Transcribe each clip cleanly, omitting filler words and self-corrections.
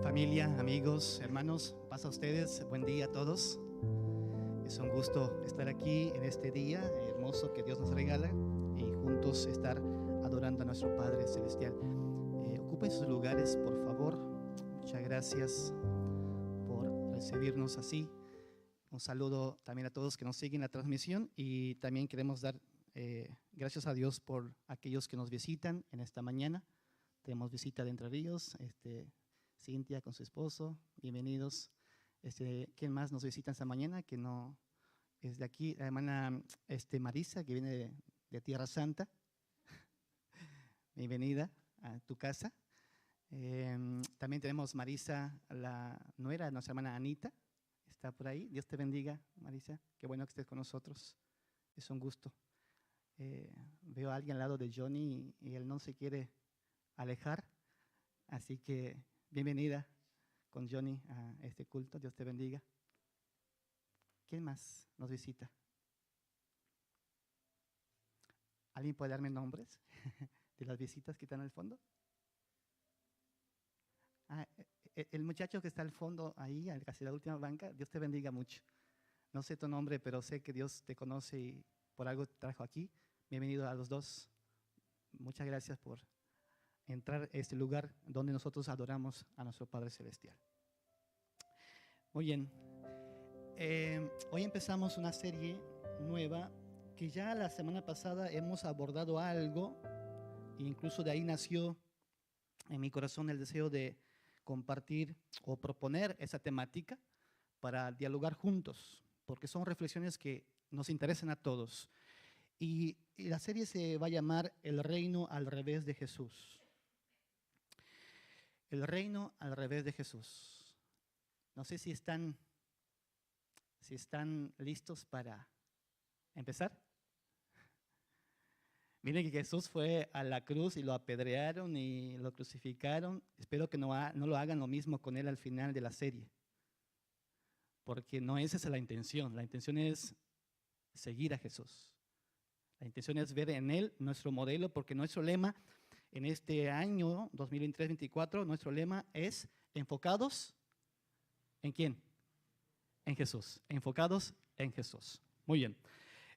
Familia, amigos, hermanos, pasa a ustedes, buen día a todos. Es un gusto estar aquí en este día hermoso que Dios nos regala y juntos estar adorando a nuestro Padre Celestial. Ocupen sus lugares, por favor. Muchas gracias por recibirnos así. Un saludo también a todos que nos siguen la transmisión y también queremos dar gracias a Dios por aquellos que nos visitan en esta mañana. Tenemos visita de Entre Ríos, Cintia con su esposo, bienvenidos. ¿Quién más nos visita esta mañana que no es de aquí? La hermana Marisa, que viene de Tierra Santa. Bienvenida a tu casa. También tenemos Marisa, la nuera de nuestra hermana Anita, está por ahí. Dios te bendiga, Marisa, qué bueno que estés con nosotros, es un gusto. Veo a alguien al lado de Johnny y él no se quiere alejar, así que bienvenida con Johnny a este culto, Dios te bendiga. ¿Quién más nos visita? ¿Alguien puede darme nombres de las visitas que están al fondo? El muchacho que está al fondo ahí, casi la última banca, Dios te bendiga mucho. No sé tu nombre, pero sé que Dios te conoce y por algo te trajo aquí. Bienvenido a los dos. Muchas gracias por entrar a este lugar donde nosotros adoramos a nuestro Padre Celestial. Muy bien. Hoy empezamos una serie nueva que ya la semana pasada hemos abordado algo, e incluso de ahí nació en mi corazón el deseo de compartir o proponer esa temática para dialogar juntos, porque son reflexiones que nos interesan a todos. Y la serie se va a llamar El reino al revés de Jesús. El reino al revés de Jesús. No sé si están listos para empezar. Miren que Jesús fue a la cruz y lo apedrearon y lo crucificaron. Espero que no lo hagan lo mismo con él al final de la serie, porque no esa es la intención. La intención es seguir a Jesús. La intención es ver en él nuestro modelo, porque nuestro lema en este año 2023-2024, nuestro lema es enfocados ¿en quién? En Jesús. Enfocados en Jesús. Muy bien.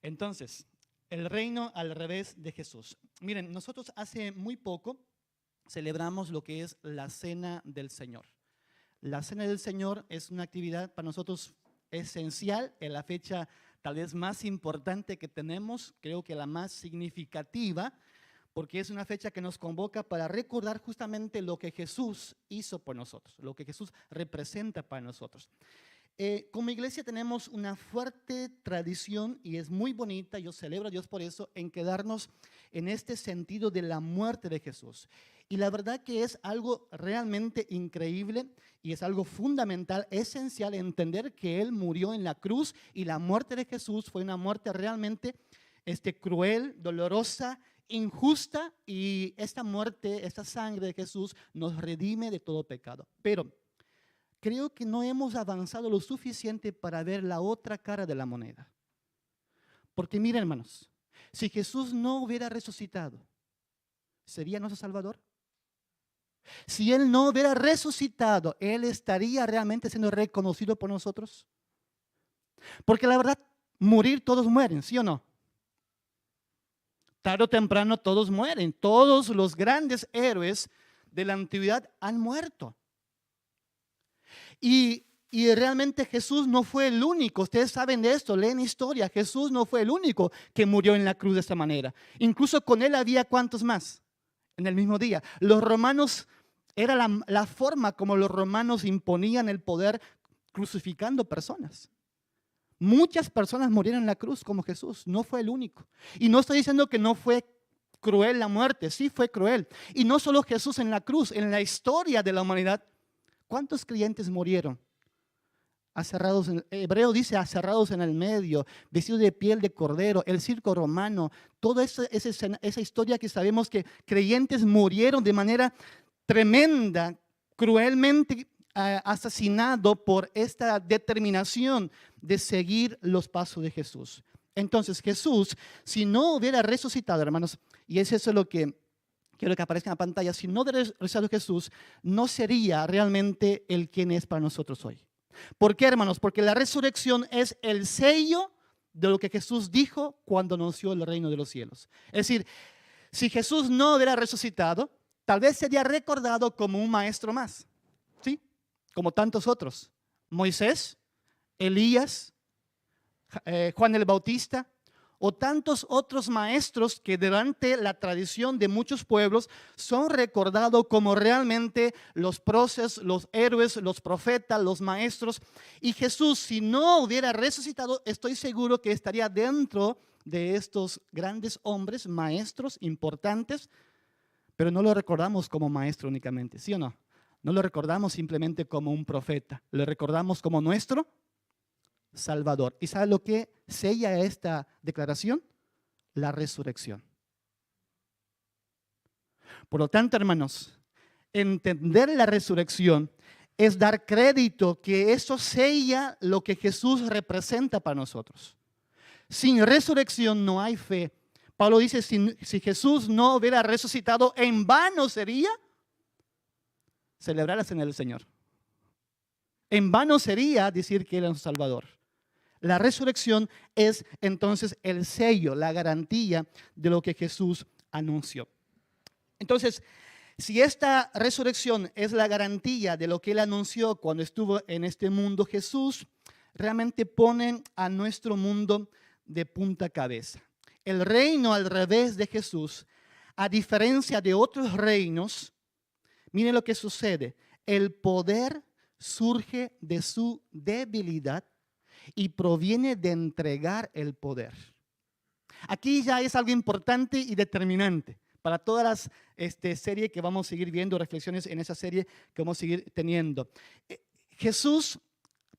Entonces, el reino al revés de Jesús. Miren, nosotros hace muy poco celebramos lo que es la Cena del Señor. La Cena del Señor es una actividad para nosotros esencial, en la fecha tal vez más importante que tenemos, creo que la más significativa, porque es una fecha que nos convoca para recordar justamente lo que Jesús hizo por nosotros, lo que Jesús representa para nosotros. Como iglesia tenemos una fuerte tradición y es muy bonita, yo celebro a Dios por eso, en quedarnos en este sentido de la muerte de Jesús. Y la verdad que es algo realmente increíble y es algo fundamental, esencial, entender que Él murió en la cruz y la muerte de Jesús fue una muerte realmente cruel, dolorosa, injusta, y esta muerte, esta sangre de Jesús nos redime de todo pecado. Pero creo que no hemos avanzado lo suficiente para ver la otra cara de la moneda. Porque miren, hermanos, si Jesús no hubiera resucitado, ¿sería nuestro Salvador? Si Él no hubiera resucitado, ¿Él estaría realmente siendo reconocido por nosotros? Porque la verdad, morir todos mueren, ¿sí o no? Tarde o temprano todos mueren. Todos los grandes héroes de la antigüedad han muerto. Y realmente Jesús no fue el único. Ustedes saben de esto, leen historia. Jesús no fue el único que murió en la cruz de esta manera. Incluso con Él había ¿cuántos más? En el mismo día. Los romanos, era la forma como los romanos imponían el poder crucificando personas. Muchas personas murieron en la cruz como Jesús, no fue el único. Y no estoy diciendo que no fue cruel la muerte, sí fue cruel. Y no solo Jesús en la cruz, en la historia de la humanidad, ¿cuántos creyentes murieron? Aserrados, Hebreo dice aserrados en el medio, vestidos de piel de cordero, el circo romano, toda esa historia que sabemos que creyentes murieron de manera tremenda, cruelmente asesinado por esta determinación de seguir los pasos de Jesús. Entonces Jesús, si no hubiera resucitado, hermanos, y es eso lo que quiero que aparezca en la pantalla, si no hubiera resucitado Jesús, no sería realmente el quien es para nosotros hoy. ¿Por qué, hermanos? Porque la resurrección es el sello de lo que Jesús dijo cuando anunció el reino de los cielos. Es decir, si Jesús no hubiera resucitado, tal vez sería recordado como un maestro más, ¿sí? Como tantos otros. Moisés, Elías, Juan el Bautista, o tantos otros maestros que durante la tradición de muchos pueblos son recordados como realmente los próceres, los héroes, los profetas, los maestros. Y Jesús, si no hubiera resucitado, estoy seguro que estaría dentro de estos grandes hombres, maestros importantes, pero no lo recordamos como maestro únicamente, ¿sí o no? No lo recordamos simplemente como un profeta, lo recordamos como nuestro Salvador. ¿Y sabe lo que sella esta declaración? La resurrección. Por lo tanto, hermanos, entender la resurrección es dar crédito que eso sella lo que Jesús representa para nosotros. Sin resurrección no hay fe. Pablo dice, si Jesús no hubiera resucitado, en vano sería celebrar la cena del Señor. En vano sería decir que Él es nuestro Salvador. La resurrección es entonces el sello, la garantía de lo que Jesús anunció. Entonces, si esta resurrección es la garantía de lo que Él anunció cuando estuvo en este mundo, Jesús realmente pone a nuestro mundo de punta cabeza. El reino al revés de Jesús, a diferencia de otros reinos, miren lo que sucede. El poder surge de su debilidad y proviene de entregar el poder. Aquí ya es algo importante y determinante para todas las series que vamos a seguir viendo, reflexiones en esa serie que vamos a seguir teniendo. Jesús,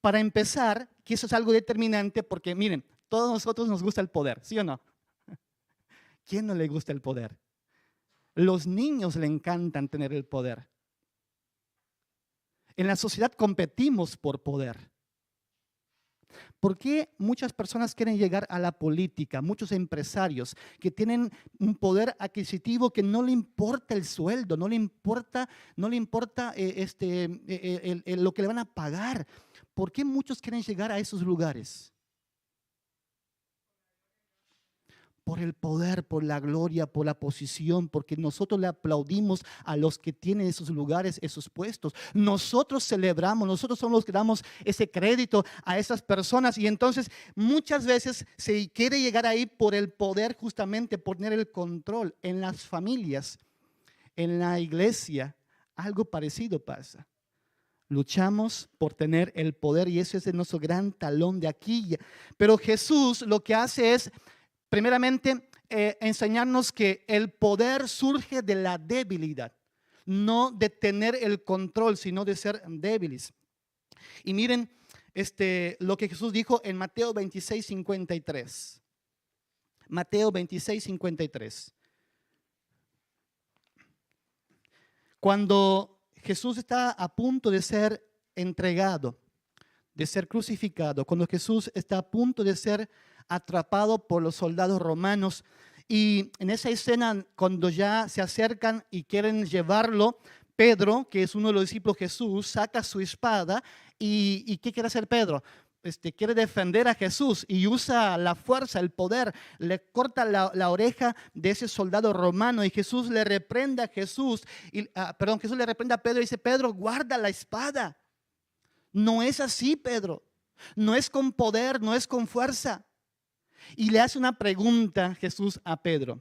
para empezar, que eso es algo determinante porque miren, todos nosotros nos gusta el poder, ¿sí o no? ¿Quién no le gusta el poder? Los niños le encantan tener el poder. En la sociedad competimos por poder. ¿Por qué muchas personas quieren llegar a la política? Muchos empresarios que tienen un poder adquisitivo que no le importa el sueldo, no le importa lo que le van a pagar. ¿Por qué muchos quieren llegar a esos lugares? Por el poder, por la gloria, por la posición, porque nosotros le aplaudimos a los que tienen esos lugares, esos puestos. Nosotros celebramos, nosotros somos los que damos ese crédito a esas personas y entonces muchas veces se quiere llegar ahí por el poder, justamente por tener el control. En las familias, en la iglesia, algo parecido pasa. Luchamos por tener el poder y ese es nuestro gran talón de Aquiles. Pero Jesús lo que hace es primeramente, enseñarnos que el poder surge de la debilidad, no de tener el control, sino de ser débiles. Y miren lo que Jesús dijo en Mateo 26:53. Mateo 26:53. Cuando Jesús está a punto de ser entregado, de ser crucificado, cuando Jesús está a punto de ser atrapado por los soldados romanos. Y en esa escena, cuando ya se acercan y quieren llevarlo, Pedro, que es uno de los discípulos de Jesús, saca su espada y ¿qué quiere hacer Pedro? Quiere defender a Jesús y usa la fuerza, el poder, le corta la oreja de ese soldado romano y Jesús le reprende a Jesús le reprende a Pedro y dice, Pedro, guarda la espada. No es así, Pedro. No es con poder, no es con fuerza. Y le hace una pregunta Jesús a Pedro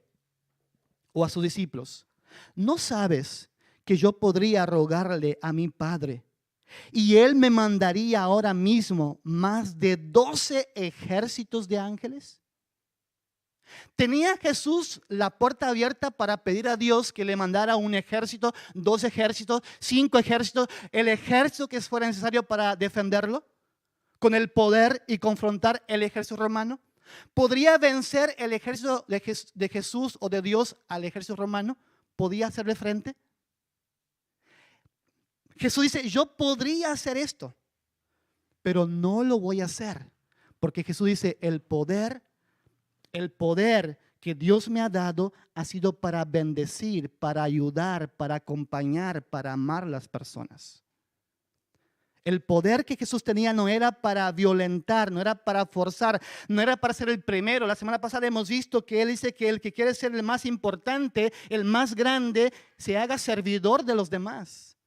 o a sus discípulos. ¿No sabes que yo podría rogarle a mi Padre y Él me mandaría ahora mismo más de 12 ejércitos de ángeles? ¿Tenía Jesús la puerta abierta para pedir a Dios que le mandara un ejército, 2 ejércitos, 5 ejércitos, el ejército que fuera necesario para defenderlo? Con el poder y confrontar el ejército romano. ¿Podría vencer el ejército de Jesús o de Dios al ejército romano? ¿Podía hacerle frente? Jesús dice, yo podría hacer esto, pero no lo voy a hacer. Porque Jesús dice, el poder que Dios me ha dado ha sido para bendecir, para ayudar, para acompañar, para amar a las personas. El poder que Jesús tenía no era para violentar, no era para forzar, no era para ser el primero. La semana pasada hemos visto que Él dice que el que quiere ser el más importante, el más grande, se haga servidor de los demás.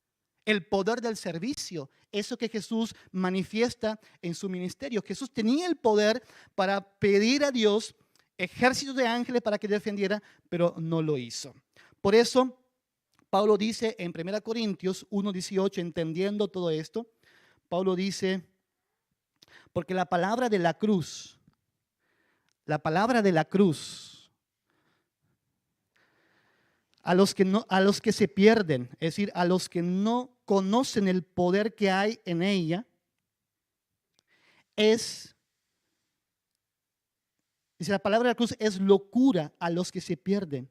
El poder del servicio, eso que Jesús manifiesta en su ministerio. Jesús tenía el poder para pedir a Dios ejércitos de ángeles para que defendiera, pero no lo hizo. Por eso, Pablo dice en 1 Corintios 1:18, entendiendo todo esto, Pablo dice, porque la palabra de la cruz, a los que se pierden, es decir, a los que no conocen el poder que hay en ella, dice la palabra de la cruz es locura a los que se pierden,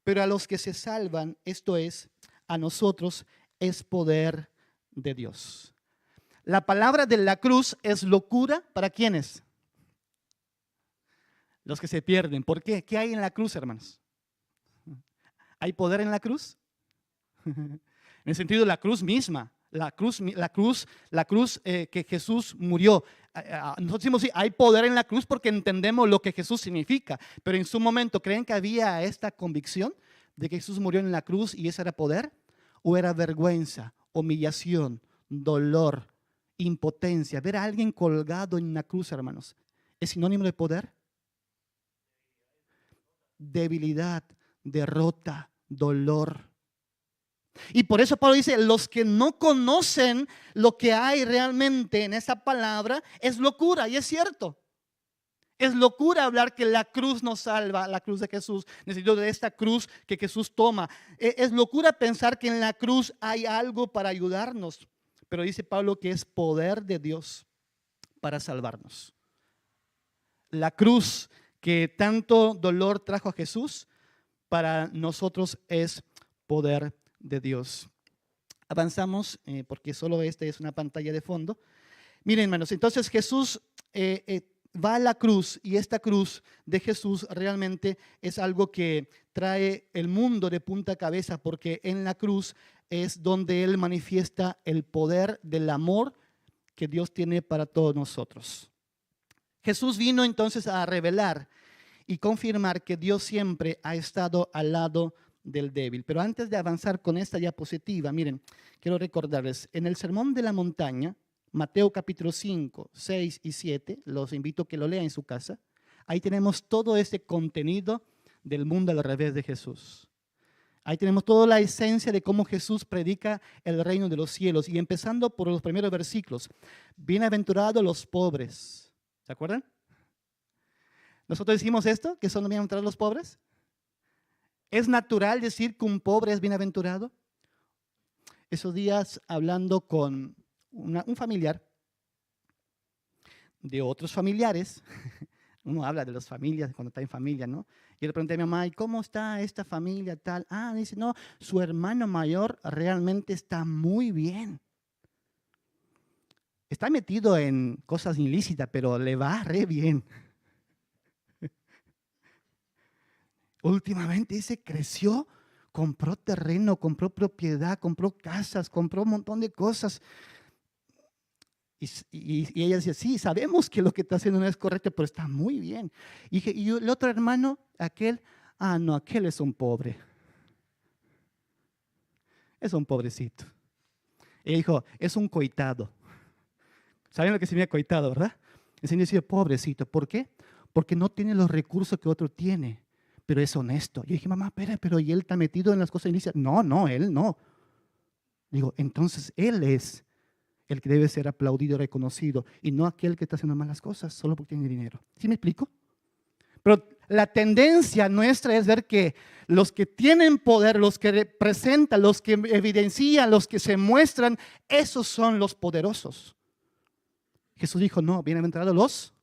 pero a los que se salvan, esto es, a nosotros, es poder de Dios. La palabra de la cruz es locura ¿para quiénes? Los que se pierden. ¿Por qué? ¿Qué hay en la cruz, hermanos? ¿Hay poder en la cruz? En el sentido de la cruz misma, la cruz que Jesús murió. Nosotros decimos, sí, hay poder en la cruz porque entendemos lo que Jesús significa, pero en su momento, ¿creen que había esta convicción de que Jesús murió en la cruz y ese era poder? ¿O era vergüenza, humillación, dolor, impotencia? Ver a alguien colgado en una cruz, hermanos, ¿es sinónimo de poder? Debilidad, derrota, dolor. Y por eso Pablo dice, los que no conocen lo que hay realmente en esa palabra es locura, y es cierto. Es locura hablar que la cruz nos salva, la cruz de Jesús, en el sentido de esta cruz que Jesús toma. Es locura pensar que en la cruz hay algo para ayudarnos, pero dice Pablo que es poder de Dios para salvarnos. La cruz que tanto dolor trajo a Jesús, para nosotros es poder de Dios. Avanzamos porque solo esta es una pantalla de fondo. Miren, hermanos, entonces Jesús va a la cruz y esta cruz de Jesús realmente es algo que trae el mundo de punta cabeza, porque en la cruz es donde Él manifiesta el poder del amor que Dios tiene para todos nosotros. Jesús vino entonces a revelar y confirmar que Dios siempre ha estado al lado del débil. Pero antes de avanzar con esta diapositiva, miren, quiero recordarles, en el Sermón de la Montaña, Mateo capítulo 5, 6 y 7, los invito a que lo lean en su casa, ahí tenemos todo ese contenido del mundo al revés de Jesús. Ahí tenemos toda la esencia de cómo Jesús predica el reino de los cielos, y empezando por los primeros versículos, bienaventurados los pobres, ¿se acuerdan? Nosotros decimos esto, que son bienaventurados los pobres. ¿Es natural decir que un pobre es bienaventurado? Esos días hablando con un familiar de otros familiares, uno habla de las familias cuando está en familia, ¿no? Y le pregunté a mi mamá, ¿y cómo está esta familia tal? Dice, no, su hermano mayor realmente está muy bien. Está metido en cosas ilícitas, pero le va re bien. Últimamente dice, creció, compró terreno, compró propiedad, compró casas, compró un montón de cosas. Y ella decía, sí, sabemos que lo que está haciendo no es correcto, pero está muy bien. Y el otro hermano, aquel, no, aquel es un pobre. Es un pobrecito. Ella dijo, es un coitado. ¿Saben lo que significa coitado, verdad? El Señor decía, pobrecito. ¿Por qué? Porque no tiene los recursos que otro tiene, pero es honesto. Yo dije, mamá, espera, pero ¿y él está metido en las cosas ilícitas? No, él no. Digo, entonces él es el que debe ser aplaudido y reconocido, y no aquel que está haciendo malas cosas solo porque tiene dinero. ¿Sí me explico? Pero la tendencia nuestra es ver que los que tienen poder, los que representan, los que evidencian, los que se muestran, esos son los poderosos. Jesús dijo, no, bienaventurados los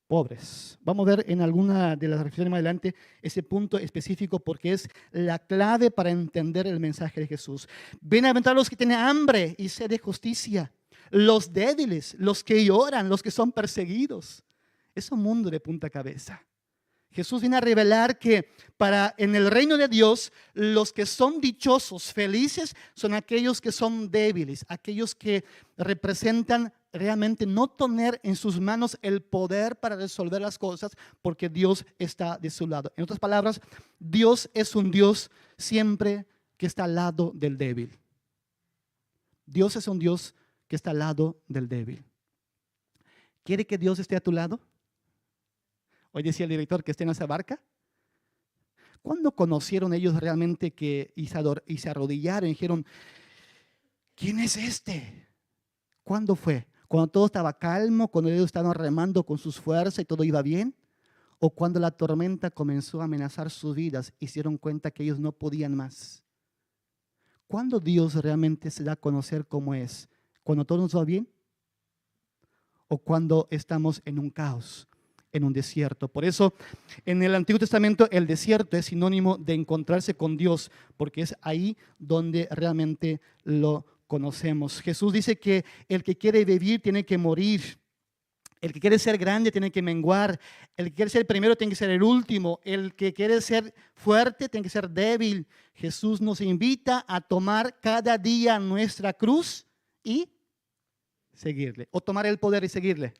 pobres. Vamos a ver en alguna de las reflexiones más adelante ese punto específico, porque es la clave para entender el mensaje de Jesús. Bienaventurados los que tienen hambre y sed de justicia, los débiles, los que lloran, los que son perseguidos. Es un mundo de punta cabeza. Jesús viene a revelar que en el reino de Dios, los que son dichosos, felices, son aquellos que son débiles, aquellos que representan realmente no tener en sus manos el poder para resolver las cosas, porque Dios está de su lado. En otras palabras, Dios es un Dios siempre que está al lado del débil. Dios es un Dios que está al lado del débil. ¿Quiere que Dios esté a tu lado? Hoy decía el director que esté en esa barca. ¿Cuándo conocieron ellos realmente y se arrodillaron y dijeron, ¿quién es este? ¿Cuándo fue? ¿Cuando todo estaba calmo, cuando ellos estaban remando con sus fuerzas y todo iba bien? ¿O cuando la tormenta comenzó a amenazar sus vidas y se dieron cuenta que ellos no podían más? ¿Cuándo Dios realmente se da a conocer cómo es? ¿Cuando todo nos va bien? ¿O cuando estamos en un caos, en un desierto? Por eso en el Antiguo Testamento el desierto es sinónimo de encontrarse con Dios, porque es ahí donde realmente lo conocemos. Jesús dice que el que quiere vivir tiene que morir. El que quiere ser grande tiene que menguar. El que quiere ser el primero tiene que ser el último. El que quiere ser fuerte tiene que ser débil. Jesús nos invita a tomar cada día nuestra cruz y seguirle. O tomar el poder y seguirle.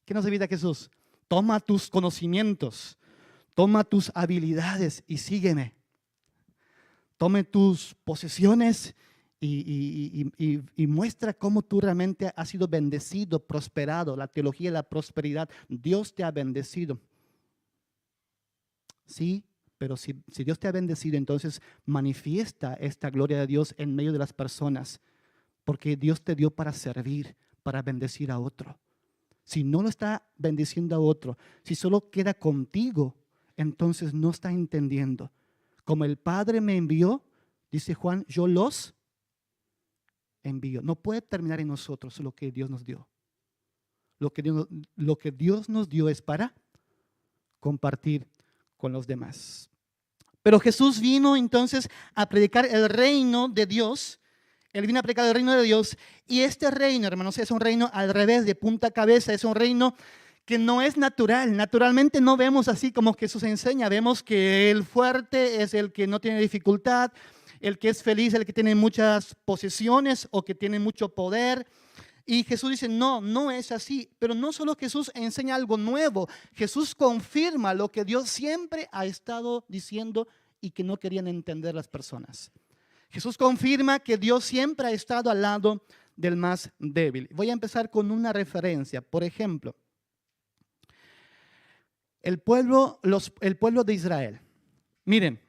¿Qué nos invita Jesús? Toma tus conocimientos, toma tus habilidades y sígueme. Tome tus posesiones y muestra cómo tú realmente has sido bendecido, prosperado. La teología de la prosperidad, Dios te ha bendecido. Sí, pero si Dios te ha bendecido, entonces manifiesta esta gloria de Dios en medio de las personas, porque Dios te dio para servir, para bendecir a otro. Si no lo está bendiciendo a otro, si solo queda contigo, entonces no está entendiendo. Como el Padre me envió, dice Juan, yo los envío. No puede terminar en nosotros lo que Dios nos dio. Lo que Dios nos dio es para compartir con los demás. Pero Jesús vino entonces a predicar el reino de Dios. Él vino a predicar el reino de Dios. Y este reino, hermanos, es un reino al revés, de punta a cabeza. Es un reino que no es natural. Naturalmente no vemos así como Jesús enseña. Vemos que el fuerte es el que no tiene dificultad, el que es feliz, el que tiene muchas posesiones o que tiene mucho poder. Y Jesús dice, no, no es así. Pero no solo Jesús enseña algo nuevo, Jesús confirma lo que Dios siempre ha estado diciendo y que no querían entender las personas. Jesús confirma que Dios siempre ha estado al lado del más débil. Voy a empezar con una referencia. Por ejemplo, el pueblo de Israel. Miren,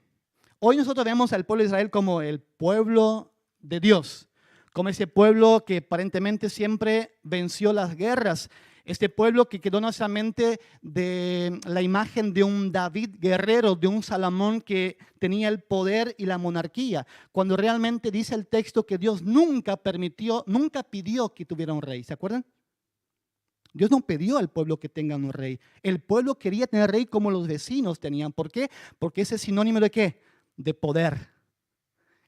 hoy nosotros vemos al pueblo de Israel como el pueblo de Dios, como ese pueblo que aparentemente siempre venció las guerras. Este pueblo que quedó no solamente de la imagen de un David guerrero, de un Salomón que tenía el poder y la monarquía, cuando realmente dice el texto que Dios nunca pidió que tuviera un rey. ¿Se acuerdan? Dios no pidió al pueblo que tenga un rey. El pueblo quería tener rey como los vecinos tenían. ¿Por qué? Porque ese es sinónimo de ¿qué? De poder.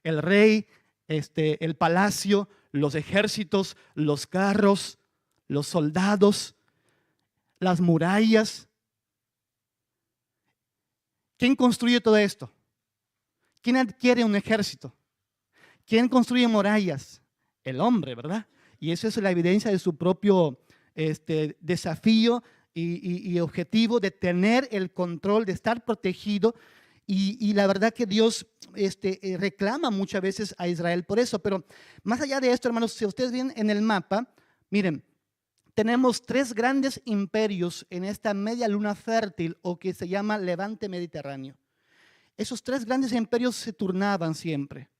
El rey, el palacio, los ejércitos, los carros, los soldados, las murallas. ¿Quién construye todo esto? ¿Quién adquiere un ejército? ¿Quién construye murallas? El hombre, ¿verdad? Y eso es la evidencia de su propio desafío y objetivo de tener el control, de estar protegido. Y la verdad que Dios reclama muchas veces a Israel por eso. Pero más allá de esto, hermanos, si ustedes ven en el mapa, miren, tenemos 3 grandes imperios en esta media luna fértil o que se llama Levante Mediterráneo. Esos 3 grandes imperios se turnaban siempre.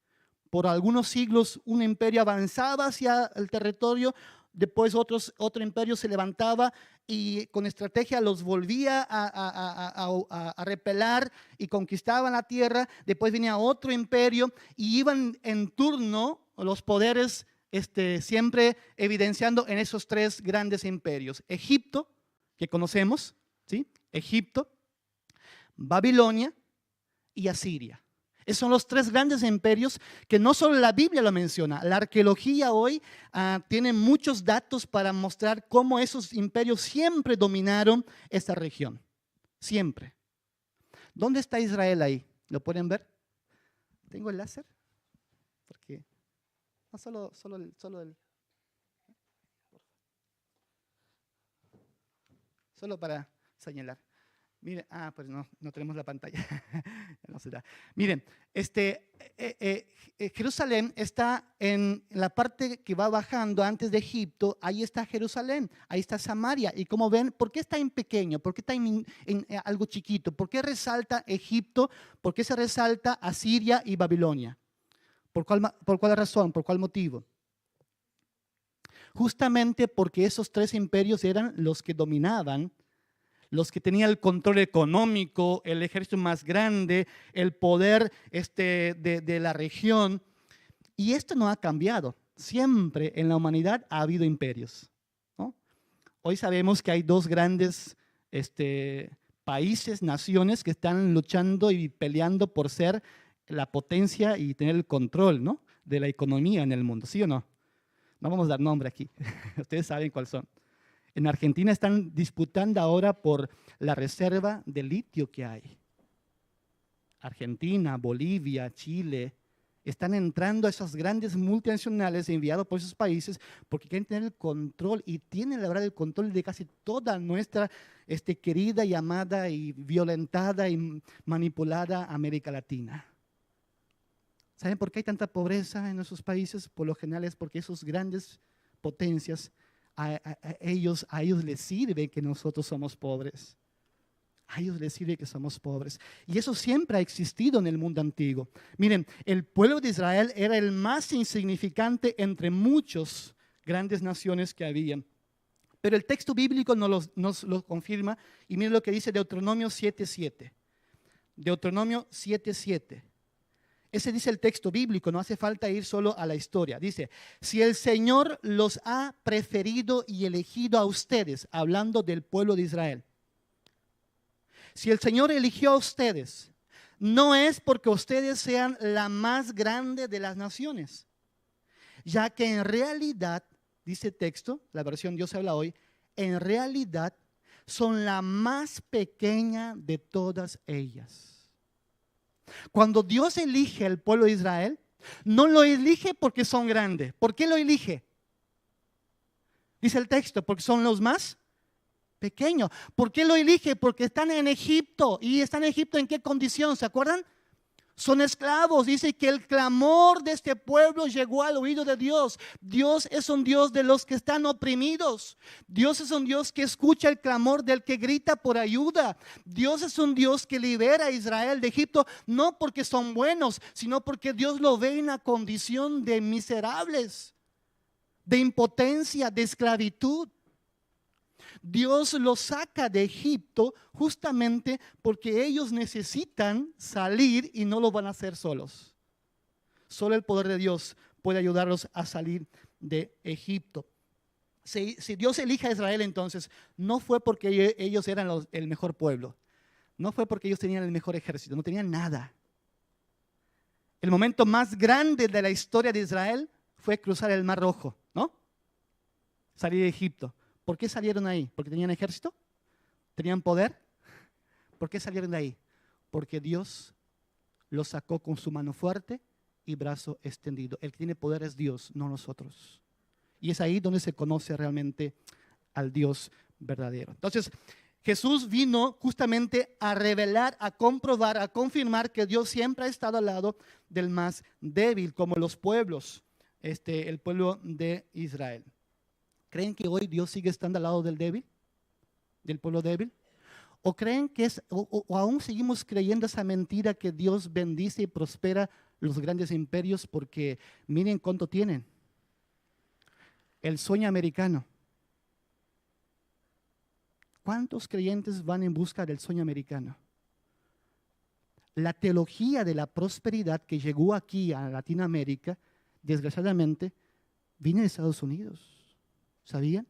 Por algunos siglos un imperio avanzaba hacia el territorio, después otro imperio se levantaba y con estrategia los volvía a repeler y conquistaban la tierra. Después venía otro imperio y iban en turno los poderes siempre evidenciando en esos 3 grandes imperios. Egipto, que conocemos, ¿sí? Egipto, Babilonia y Asiria. Esos son los 3 grandes imperios que no solo la Biblia lo menciona. La arqueología hoy tiene muchos datos para mostrar cómo esos imperios siempre dominaron esta región. siempre. ¿Dónde está Israel ahí? ¿Lo pueden ver? ¿Tengo el láser? Porque no solo para señalar. Miren, pues no tenemos la pantalla. No se da. Miren, Jerusalén está en la parte que va bajando antes de Egipto. Ahí está Jerusalén, ahí está Samaria. Y como ven, ¿por qué está en pequeño? ¿Por qué está en algo chiquito? ¿Por qué resalta Egipto? ¿Por qué se resalta Asiria y Babilonia? ¿Por cuál razón? ¿Por cuál motivo? Justamente porque esos tres imperios eran los que dominaban, los que tenían el control económico, el ejército más grande, el poder de la región. Y esto no ha cambiado. Siempre en la humanidad ha habido imperios, ¿no? Hoy sabemos que hay dos grandes países, naciones que están luchando y peleando por ser la potencia y tener el control, ¿no?, de la economía en el mundo, ¿sí o no? No vamos a dar nombre aquí, ustedes saben cuáles son. En Argentina están disputando ahora por la reserva de litio que hay. Argentina, Bolivia, Chile, están entrando a esas grandes multinacionales enviados por esos países porque quieren tener el control y tienen la verdad el control de casi toda nuestra querida y amada y violentada y manipulada América Latina. ¿Saben por qué hay tanta pobreza en esos países? Por lo general es porque esos grandes potencias a ellos les sirve que nosotros somos pobres. A ellos les sirve que somos pobres. Y eso siempre ha existido en el mundo antiguo. Miren, el pueblo de Israel era el más insignificante entre muchas grandes naciones que habían. Pero el texto bíblico nos lo confirma. Y miren lo que dice Deuteronomio 7:7. Deuteronomio 7:7. Ese dice el texto bíblico, no hace falta ir solo a la historia. Dice, si el Señor los ha preferido y elegido a ustedes, hablando del pueblo de Israel. Si el Señor eligió a ustedes, no es porque ustedes sean la más grande de las naciones, ya que en realidad, dice el texto, la versión Dios habla hoy, en realidad son la más pequeña de todas ellas. Cuando Dios elige al pueblo de Israel, no lo elige porque son grandes. ¿Por qué lo elige? Dice el texto, porque son los más pequeños. ¿Por qué lo elige? Porque están en Egipto. ¿Y están en Egipto en qué condición? ¿Se acuerdan? Son esclavos. Dice que el clamor de este pueblo llegó al oído de Dios. Dios es un Dios de los que están oprimidos. Dios es un Dios que escucha el clamor del que grita por ayuda. Dios es un Dios que libera a Israel de Egipto, no porque son buenos, sino porque Dios lo ve en una condición de miserables, de impotencia, de esclavitud. Dios los saca de Egipto justamente porque ellos necesitan salir y no lo van a hacer solos. Solo el poder de Dios puede ayudarlos a salir de Egipto. Si Dios elige a Israel entonces, no fue porque ellos eran el mejor pueblo. No fue porque ellos tenían el mejor ejército, no tenían nada. El momento más grande de la historia de Israel fue cruzar el Mar Rojo, ¿no? Salir de Egipto. ¿Por qué salieron ahí? ¿Porque tenían ejército? ¿Tenían poder? ¿Por qué salieron de ahí? Porque Dios los sacó con su mano fuerte y brazo extendido. El que tiene poder es Dios, no nosotros. Y es ahí donde se conoce realmente al Dios verdadero. Entonces, Jesús vino justamente a revelar, a comprobar, a confirmar que Dios siempre ha estado al lado del más débil, como los pueblos, el pueblo de Israel. ¿Creen que hoy Dios sigue estando al lado del débil? ¿Del pueblo débil? ¿O creen que o aún seguimos creyendo esa mentira que Dios bendice y prospera los grandes imperios porque miren cuánto tienen? El sueño americano. ¿Cuántos creyentes van en busca del sueño americano? La teología de la prosperidad que llegó aquí a Latinoamérica, desgraciadamente, viene de Estados Unidos. ¿Sabían?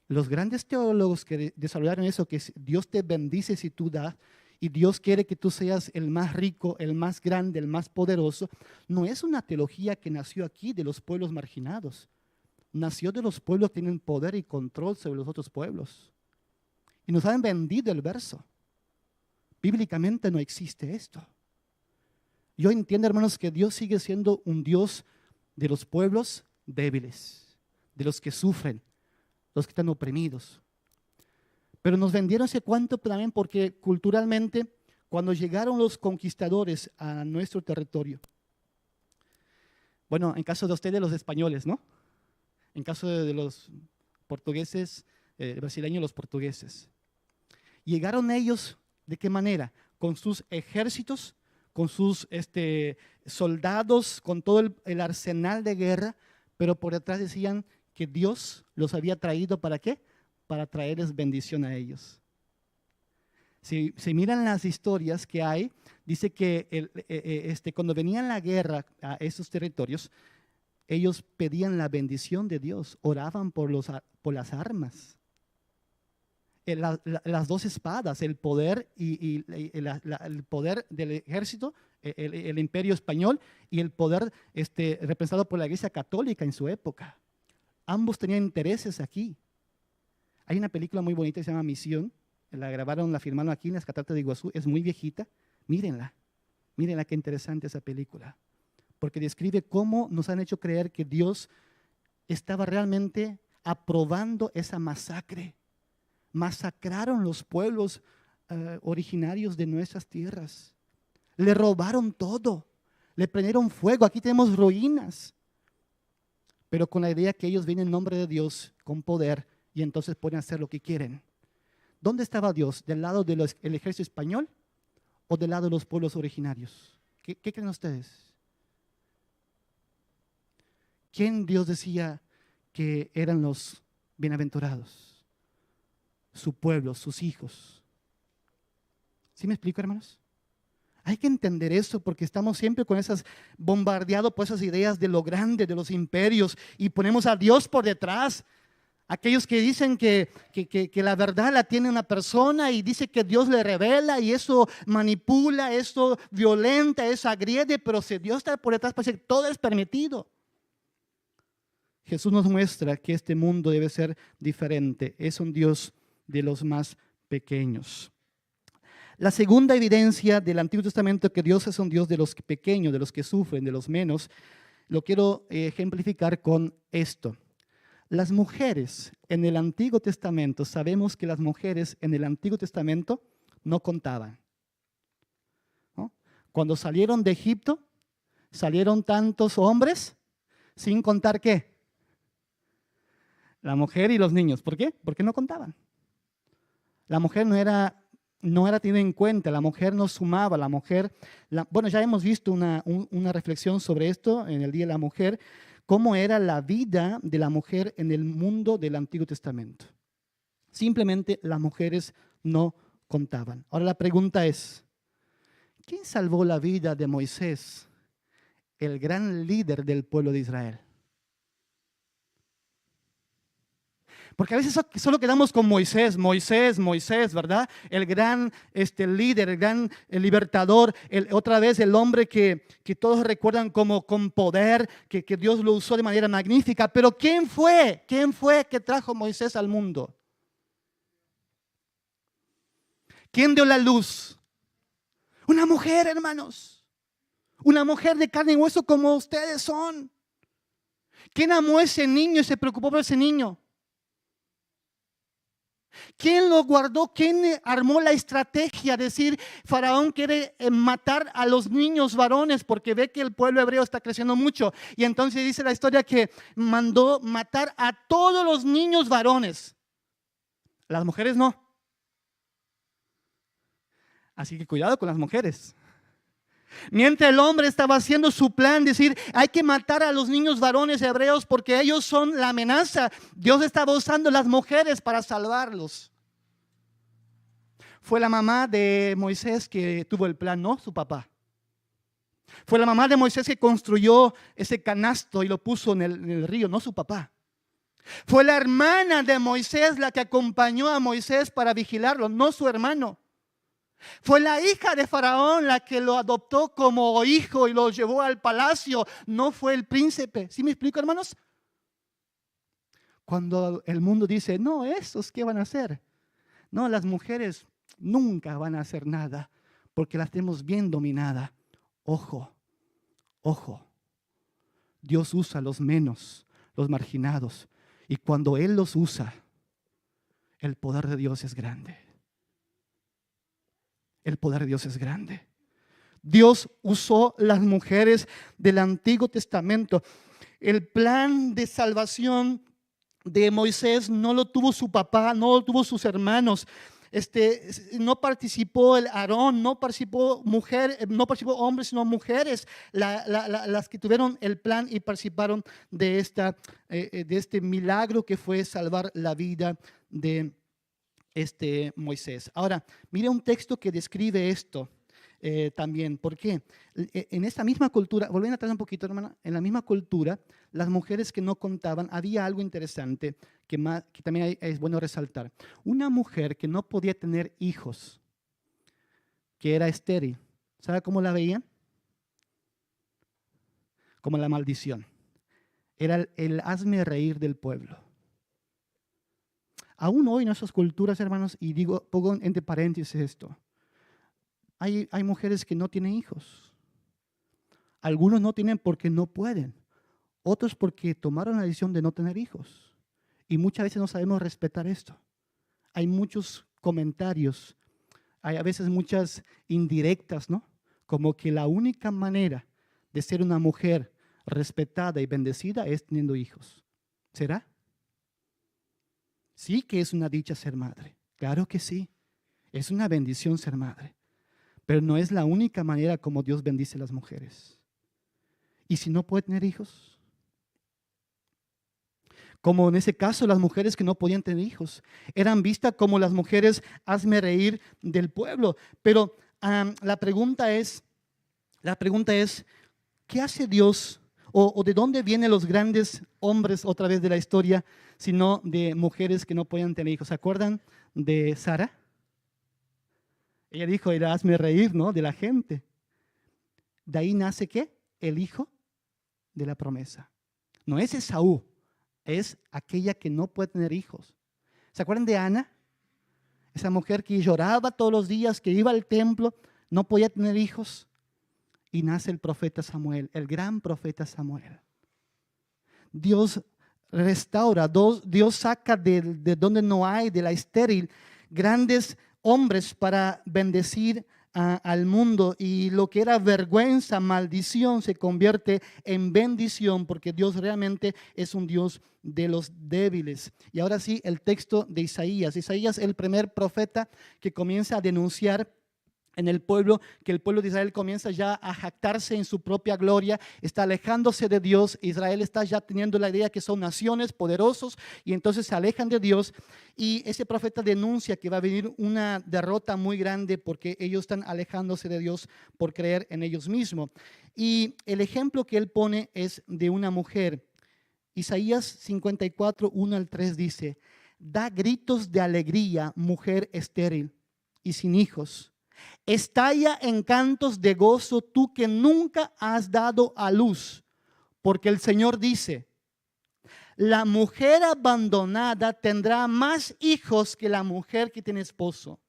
Los grandes teólogos que desarrollaron eso, que Dios te bendice si tú das, y Dios quiere que tú seas el más rico, el más grande, el más poderoso, no es una teología que nació aquí de los pueblos marginados. Nació de los pueblos que tienen poder y control sobre los otros pueblos. Y nos han vendido el verso. Bíblicamente no existe esto. Yo entiendo, hermanos, que Dios sigue siendo un Dios de los pueblos débiles, de los que sufren, los que están oprimidos. Pero nos vendieron ese cuento también porque culturalmente, cuando llegaron los conquistadores a nuestro territorio, bueno, en caso de ustedes los españoles, ¿no? En caso de los portugueses, brasileños, los portugueses. Llegaron ellos, ¿de qué manera? Con sus ejércitos, con sus soldados, con todo el arsenal de guerra, pero por detrás decían que Dios los había traído, ¿para qué? Para traerles bendición a ellos. Si miran las historias que hay, dice que cuando venían la guerra a esos territorios, ellos pedían la bendición de Dios, oraban por las armas. Las dos espadas, el poder el poder del ejército, el imperio español, y el poder representado por la Iglesia Católica en su época. Ambos tenían intereses aquí. Hay una película muy bonita que se llama Misión, la firmaron aquí en las Cataratas de Iguazú, es muy viejita, mírenla qué interesante esa película, porque describe cómo nos han hecho creer que Dios estaba realmente aprobando esa masacre. Masacraron los pueblos originarios de nuestras tierras. Le robaron todo. Le prendieron fuego. Aquí tenemos ruinas. Pero con la idea que ellos vienen en nombre de Dios con poder y entonces pueden hacer lo que quieren. ¿Dónde estaba Dios? ¿Del lado del ejército español o del lado de los pueblos originarios? ¿Qué creen ustedes? ¿Quién Dios decía que eran los bienaventurados? Su pueblo, sus hijos. ¿Sí me explico, hermanos? Hay que entender eso porque estamos siempre con bombardeados por esas ideas de lo grande, de los imperios, y ponemos a Dios por detrás. Aquellos que dicen que la verdad la tiene una persona y dice que Dios le revela y eso manipula, eso violenta, eso agrede, pero si Dios está por detrás parece que todo es permitido. Jesús nos muestra que este mundo debe ser diferente. Es un Dios de los más pequeños. La segunda evidencia del Antiguo Testamento que Dios es un Dios de los pequeños, de los que sufren, de los menos, lo quiero ejemplificar con esto. Las mujeres en el Antiguo Testamento, sabemos que las mujeres en el Antiguo Testamento no contaban, ¿no? Cuando salieron de Egipto, salieron tantos hombres sin contar ¿qué? La mujer y los niños. ¿Por qué? Porque no contaban. La mujer no era tenida en cuenta, la mujer no sumaba, bueno, ya hemos visto una reflexión sobre esto en el Día de la Mujer, cómo era la vida de la mujer en el mundo del Antiguo Testamento. Simplemente las mujeres no contaban. Ahora la pregunta es, ¿quién salvó la vida de Moisés, el gran líder del pueblo de Israel? Porque a veces solo quedamos con Moisés, ¿verdad? El gran líder, el gran libertador, otra vez el hombre que todos recuerdan como con poder, que Dios lo usó de manera magnífica. Pero ¿quién fue? ¿Quién fue que trajo Moisés al mundo? ¿Quién dio la luz? Una mujer, hermanos. Una mujer de carne y hueso como ustedes son. ¿Quién amó a ese niño y se preocupó por ese niño? ¿Quién lo guardó? ¿Quién armó la estrategia? Decir, Faraón quiere matar a los niños varones porque ve que el pueblo hebreo está creciendo mucho. Y entonces dice la historia que mandó matar a todos los niños varones. Las mujeres no. Así que cuidado con las mujeres. Mientras el hombre estaba haciendo su plan, decir, hay que matar a los niños varones hebreos porque ellos son la amenaza. Dios estaba usando las mujeres para salvarlos. Fue la mamá de Moisés que tuvo el plan, no su papá. Fue la mamá de Moisés que construyó ese canasto y lo puso en el río, no su papá. Fue la hermana de Moisés la que acompañó a Moisés para vigilarlo, no su hermano. Fue la hija de Faraón la que lo adoptó como hijo y lo llevó al palacio. No fue el príncipe. ¿Sí me explico, hermanos? Cuando el mundo dice, no, ¿esos qué van a hacer? No, las mujeres nunca van a hacer nada porque las tenemos bien dominadas. Ojo, ojo, Dios usa a los menos, los marginados, y cuando Él los usa, el poder de Dios es grande. El poder de Dios es grande. Dios usó las mujeres del Antiguo Testamento. El plan de salvación de Moisés no lo tuvo su papá, no lo tuvo sus hermanos. No participó el Aarón, no participó hombres, sino mujeres, las que tuvieron el plan y participaron de este milagro que fue salvar la vida de Moisés. Ahora, mire un texto que describe esto también. ¿Por qué? En esta misma cultura, volviendo atrás un poquito, hermana, en la misma cultura, las mujeres que no contaban, había algo interesante que también es bueno resaltar. Una mujer que no podía tener hijos, que era estéril, ¿sabe cómo la veían? Como la maldición. Era el hazme reír del pueblo. Aún hoy en nuestras culturas, hermanos, y pongo entre paréntesis esto, hay mujeres que no tienen hijos. Algunos no tienen porque no pueden, otros porque tomaron la decisión de no tener hijos. Y muchas veces no sabemos respetar esto. Hay muchos comentarios, hay a veces muchas indirectas, ¿no? Como que la única manera de ser una mujer respetada y bendecida es teniendo hijos. ¿Será? Sí que es una dicha ser madre, claro que sí, es una bendición ser madre, pero no es la única manera como Dios bendice a las mujeres. ¿Y si no puede tener hijos? Como en ese caso las mujeres que no podían tener hijos, eran vistas como las mujeres hazme reír del pueblo. Pero la pregunta es, ¿qué hace Dios? ¿O de dónde vienen los grandes hombres otra vez de la historia, sino de mujeres que no podían tener hijos? ¿Se acuerdan de Sara? Ella dijo, hazme reír, ¿no? De la gente. De ahí nace, ¿qué? El hijo de la promesa. No es Esaú, es aquella que no puede tener hijos. ¿Se acuerdan de Ana? Esa mujer que lloraba todos los días, que iba al templo, no podía tener hijos. Y nace el profeta Samuel, el gran profeta Samuel. Dios restaura, Dios saca de donde no hay, de la estéril, grandes hombres para bendecir al mundo. Y lo que era vergüenza, maldición, se convierte en bendición, porque Dios realmente es un Dios de los débiles. Y ahora sí, el texto de Isaías. Isaías es el primer profeta que comienza a denunciar en el pueblo, que el pueblo de Israel comienza ya a jactarse en su propia gloria, está alejándose de Dios. Israel está ya teniendo la idea que son naciones poderosos y entonces se alejan de Dios, y ese profeta denuncia que va a venir una derrota muy grande porque ellos están alejándose de Dios por creer en ellos mismos. Y el ejemplo que él pone es de una mujer. Isaías 54, 1 al 3 dice: da gritos de alegría, mujer estéril y sin hijos. Estalla en cantos de gozo tú que nunca has dado a luz, porque el Señor dice: la mujer abandonada tendrá más hijos que la mujer que tiene esposo.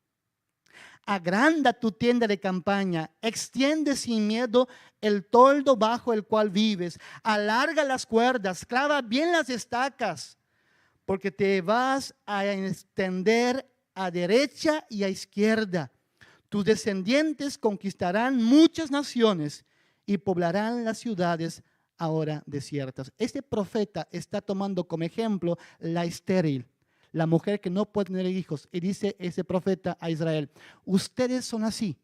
Agranda tu tienda de campaña, extiende sin miedo el toldo bajo el cual vives, alarga las cuerdas, clava bien las estacas, porque te vas a extender a derecha y a izquierda. Tus descendientes conquistarán muchas naciones y poblarán las ciudades ahora desiertas. Este profeta está tomando como ejemplo la estéril, la mujer que no puede tener hijos, y dice ese profeta a Israel: ustedes son así.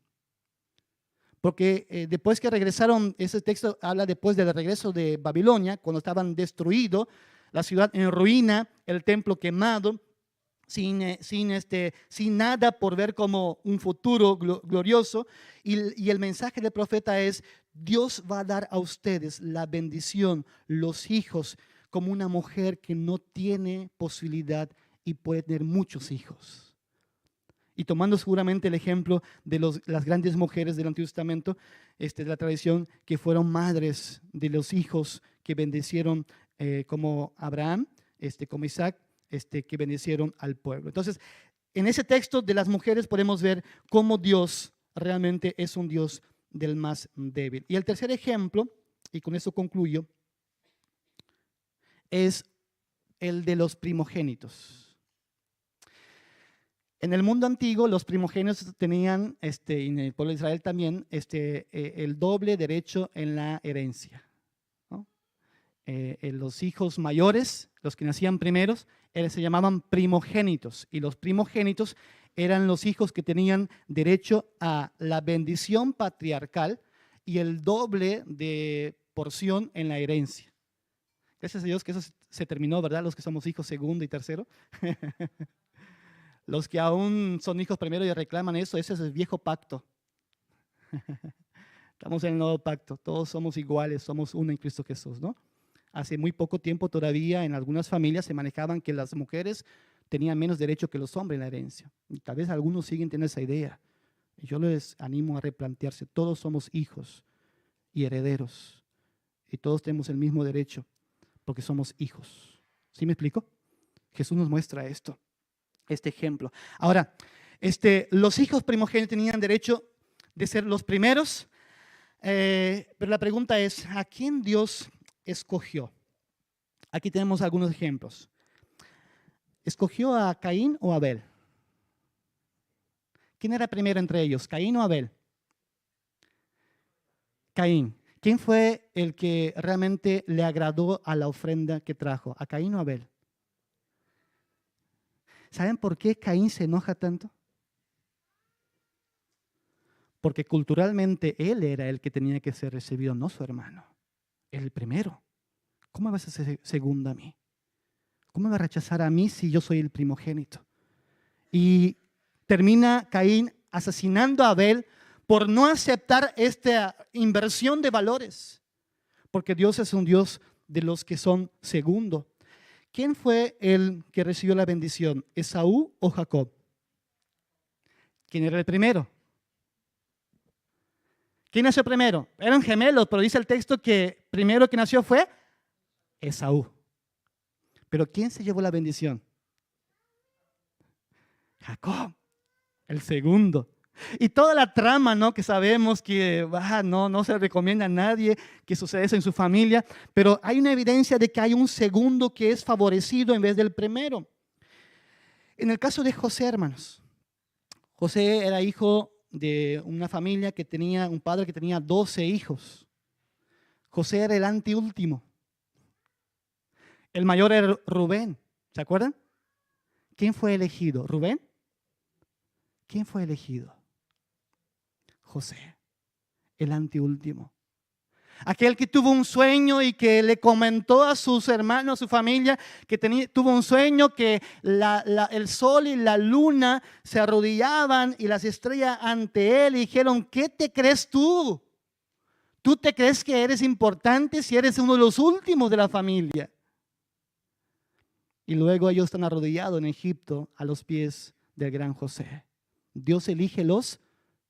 Porque después que regresaron, ese texto habla después del regreso de Babilonia, cuando estaban destruidos, la ciudad en ruina, el templo quemado, sin nada por ver como un futuro glorioso. Y el mensaje del profeta es: Dios va a dar a ustedes la bendición, los hijos, como una mujer que no tiene posibilidad y puede tener muchos hijos. Y tomando seguramente el ejemplo de las grandes mujeres del Antiguo Testamento, de la tradición, que fueron madres de los hijos que bendecieron, como Abraham, como Isaac, que bendecieron al pueblo. Entonces, en ese texto de las mujeres podemos ver cómo Dios realmente es un Dios del más débil. Y el tercer ejemplo, y con eso concluyo, es el de los primogénitos. En el mundo antiguo, los primogénitos tenían, y en el pueblo de Israel también, el doble derecho en la herencia, ¿no? Los hijos mayores, los que nacían primeros, se llamaban primogénitos, y los primogénitos eran los hijos que tenían derecho a la bendición patriarcal y el doble de porción en la herencia. Gracias a Dios que eso se terminó, ¿verdad? Los que somos hijos segundo y tercero. Los que aún son hijos primero y reclaman eso, ese es el viejo pacto. Estamos en el nuevo pacto, todos somos iguales, somos uno en Cristo Jesús, ¿no? Hace muy poco tiempo todavía en algunas familias se manejaban que las mujeres tenían menos derecho que los hombres en la herencia. Y tal vez algunos siguen teniendo esa idea. Yo les animo a replantearse, todos somos hijos y herederos. Y todos tenemos el mismo derecho porque somos hijos. ¿Sí me explico? Jesús nos muestra esto, este ejemplo. Ahora, los hijos primogénitos tenían derecho de ser los primeros, pero la pregunta es, ¿a quién Dios escogió? Aquí tenemos algunos ejemplos. ¿Escogió a Caín o a Abel? ¿Quién era primero entre ellos, Caín o Abel? Caín. ¿Quién fue el que realmente le agradó a la ofrenda que trajo? ¿A Caín o a Abel? ¿Saben por qué Caín se enoja tanto? Porque culturalmente él era el que tenía que ser recibido, no su hermano. El primero. ¿Cómo vas a ser segundo a mí? ¿Cómo me va a rechazar a mí si yo soy el primogénito? Y termina Caín asesinando a Abel por no aceptar esta inversión de valores. Porque Dios es un Dios de los que son segundo. ¿Quién fue el que recibió la bendición? ¿Esaú o Jacob? ¿Quién era el primero? ¿Quién nació primero? Eran gemelos, pero dice el texto que primero que nació fue Esaú. Pero ¿quién se llevó la bendición? Jacob, el segundo. Y toda la trama, ¿no? Que sabemos que no se recomienda a nadie que suceda eso en su familia, pero hay una evidencia de que hay un segundo que es favorecido en vez del primero. En el caso de José, hermanos, José era hijo de una familia que tenía, un padre que tenía 12 hijos. José era el anteúltimo. El mayor era Rubén, ¿se acuerdan? ¿Quién fue elegido? ¿Rubén? ¿Quién fue elegido? José, el anteúltimo. Aquel que tuvo un sueño y que le comentó a sus hermanos, a su familia, que tuvo un sueño que el sol y la luna se arrodillaban y las estrellas ante él y dijeron, ¿qué te crees tú? ¿Tú te crees que eres importante si eres uno de los últimos de la familia? Y luego ellos están arrodillados en Egipto a los pies del gran José. Dios elige los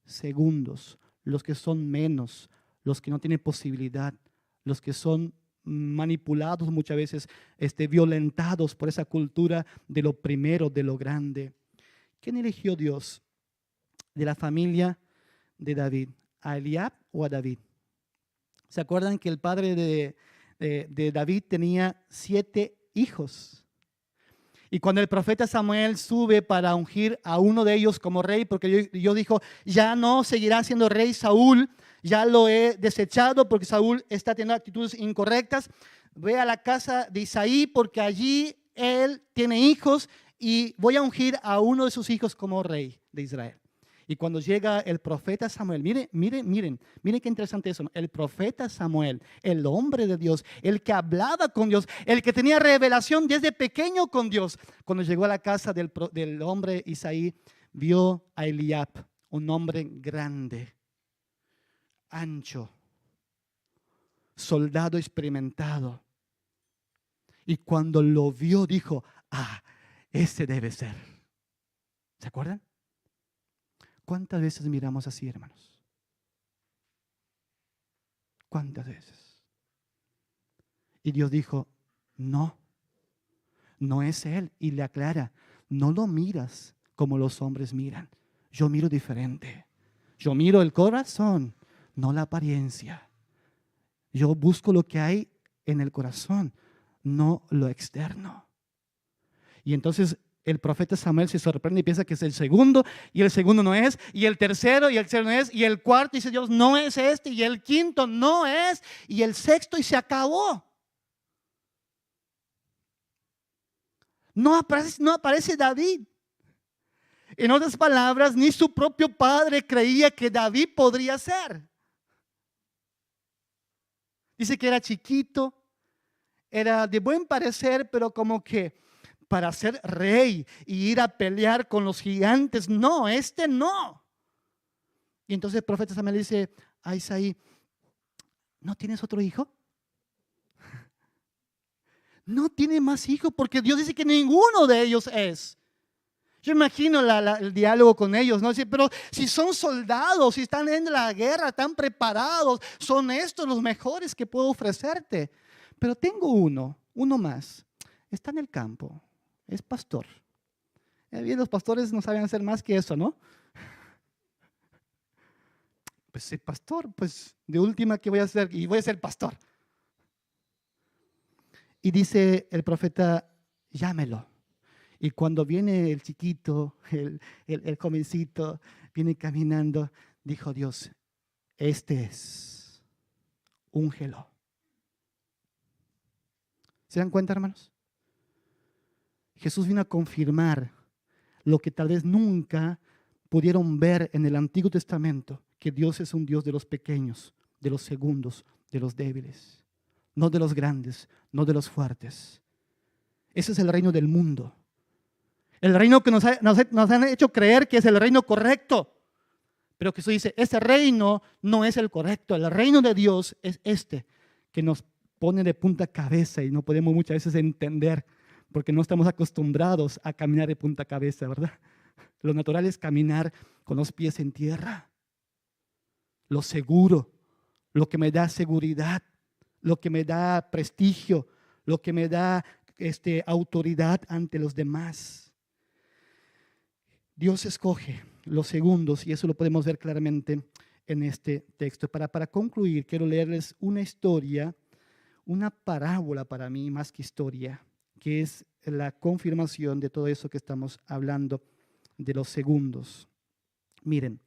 segundos, los que son menos, los que no tienen posibilidad, los que son manipulados muchas veces, violentados por esa cultura de lo primero, de lo grande. ¿Quién eligió Dios de la familia de David? ¿A Eliab o a David? ¿Se acuerdan que el padre de David tenía 7 hijos? Y cuando el profeta Samuel sube para ungir a uno de ellos como rey, porque Dios dijo, ya no seguirá siendo rey Saúl, ya lo he desechado porque Saúl está teniendo actitudes incorrectas. Ve a la casa de Isaí porque allí él tiene hijos y voy a ungir a uno de sus hijos como rey de Israel. Y cuando llega el profeta Samuel, miren qué interesante eso, ¿no? El profeta Samuel, el hombre de Dios, el que hablaba con Dios, el que tenía revelación desde pequeño con Dios. Cuando llegó a la casa del hombre Isaí, vio a Eliab, un hombre grande, ancho, soldado experimentado. Y cuando lo vio, dijo, ese debe ser. ¿Se acuerdan? ¿Cuántas veces miramos así, hermanos? ¿Cuántas veces? Y Dios dijo, no es él. Y le aclara, no lo miras como los hombres miran. Yo miro diferente. Yo miro el corazón, no la apariencia. Yo busco lo que hay en el corazón, no lo externo. Y entonces el profeta Samuel se sorprende y piensa que es el segundo, y el segundo no es, y el tercero, y el tercero no es, y el cuarto dice Dios, no es este, y el quinto no es, y el sexto, y se acabó. No aparece David. En otras palabras, ni su propio padre creía que David podría ser. Dice que era chiquito, era de buen parecer, pero como que para ser rey y ir a pelear con los gigantes, no, este no. Y entonces el profeta Samuel dice a Isaí, ¿no tienes otro hijo? No tiene más hijos porque Dios dice que ninguno de ellos es. Yo imagino el diálogo con ellos, ¿no? Dice, pero si son soldados, si están en la guerra, están preparados, son estos los mejores que puedo ofrecerte. Pero tengo uno más. Está en el campo, es pastor. Bien, los pastores no saben hacer más que eso, ¿no? Pues soy pastor, pues de última, ¿qué voy a hacer? Y voy a ser pastor. Y dice el profeta, llámelo. Y cuando viene el chiquito, el jovencito, viene caminando, dijo Dios, este es, úngelo. ¿Se dan cuenta, hermanos? Jesús vino a confirmar lo que tal vez nunca pudieron ver en el Antiguo Testamento, que Dios es un Dios de los pequeños, de los segundos, de los débiles, no de los grandes, no de los fuertes. Ese es el reino del mundo. El reino que nos han hecho creer que es el reino correcto. Pero Jesús dice, ese reino no es el correcto. El reino de Dios es este, que nos pone de punta cabeza y no podemos muchas veces entender, porque no estamos acostumbrados a caminar de punta cabeza, ¿verdad? Lo natural es caminar con los pies en tierra. Lo seguro, lo que me da seguridad, lo que me da prestigio, lo que me da autoridad ante los demás. Dios escoge los segundos y eso lo podemos ver claramente en este texto. Para concluir, quiero leerles una historia, una parábola para mí más que historia, que es la confirmación de todo eso que estamos hablando de los segundos. Miren,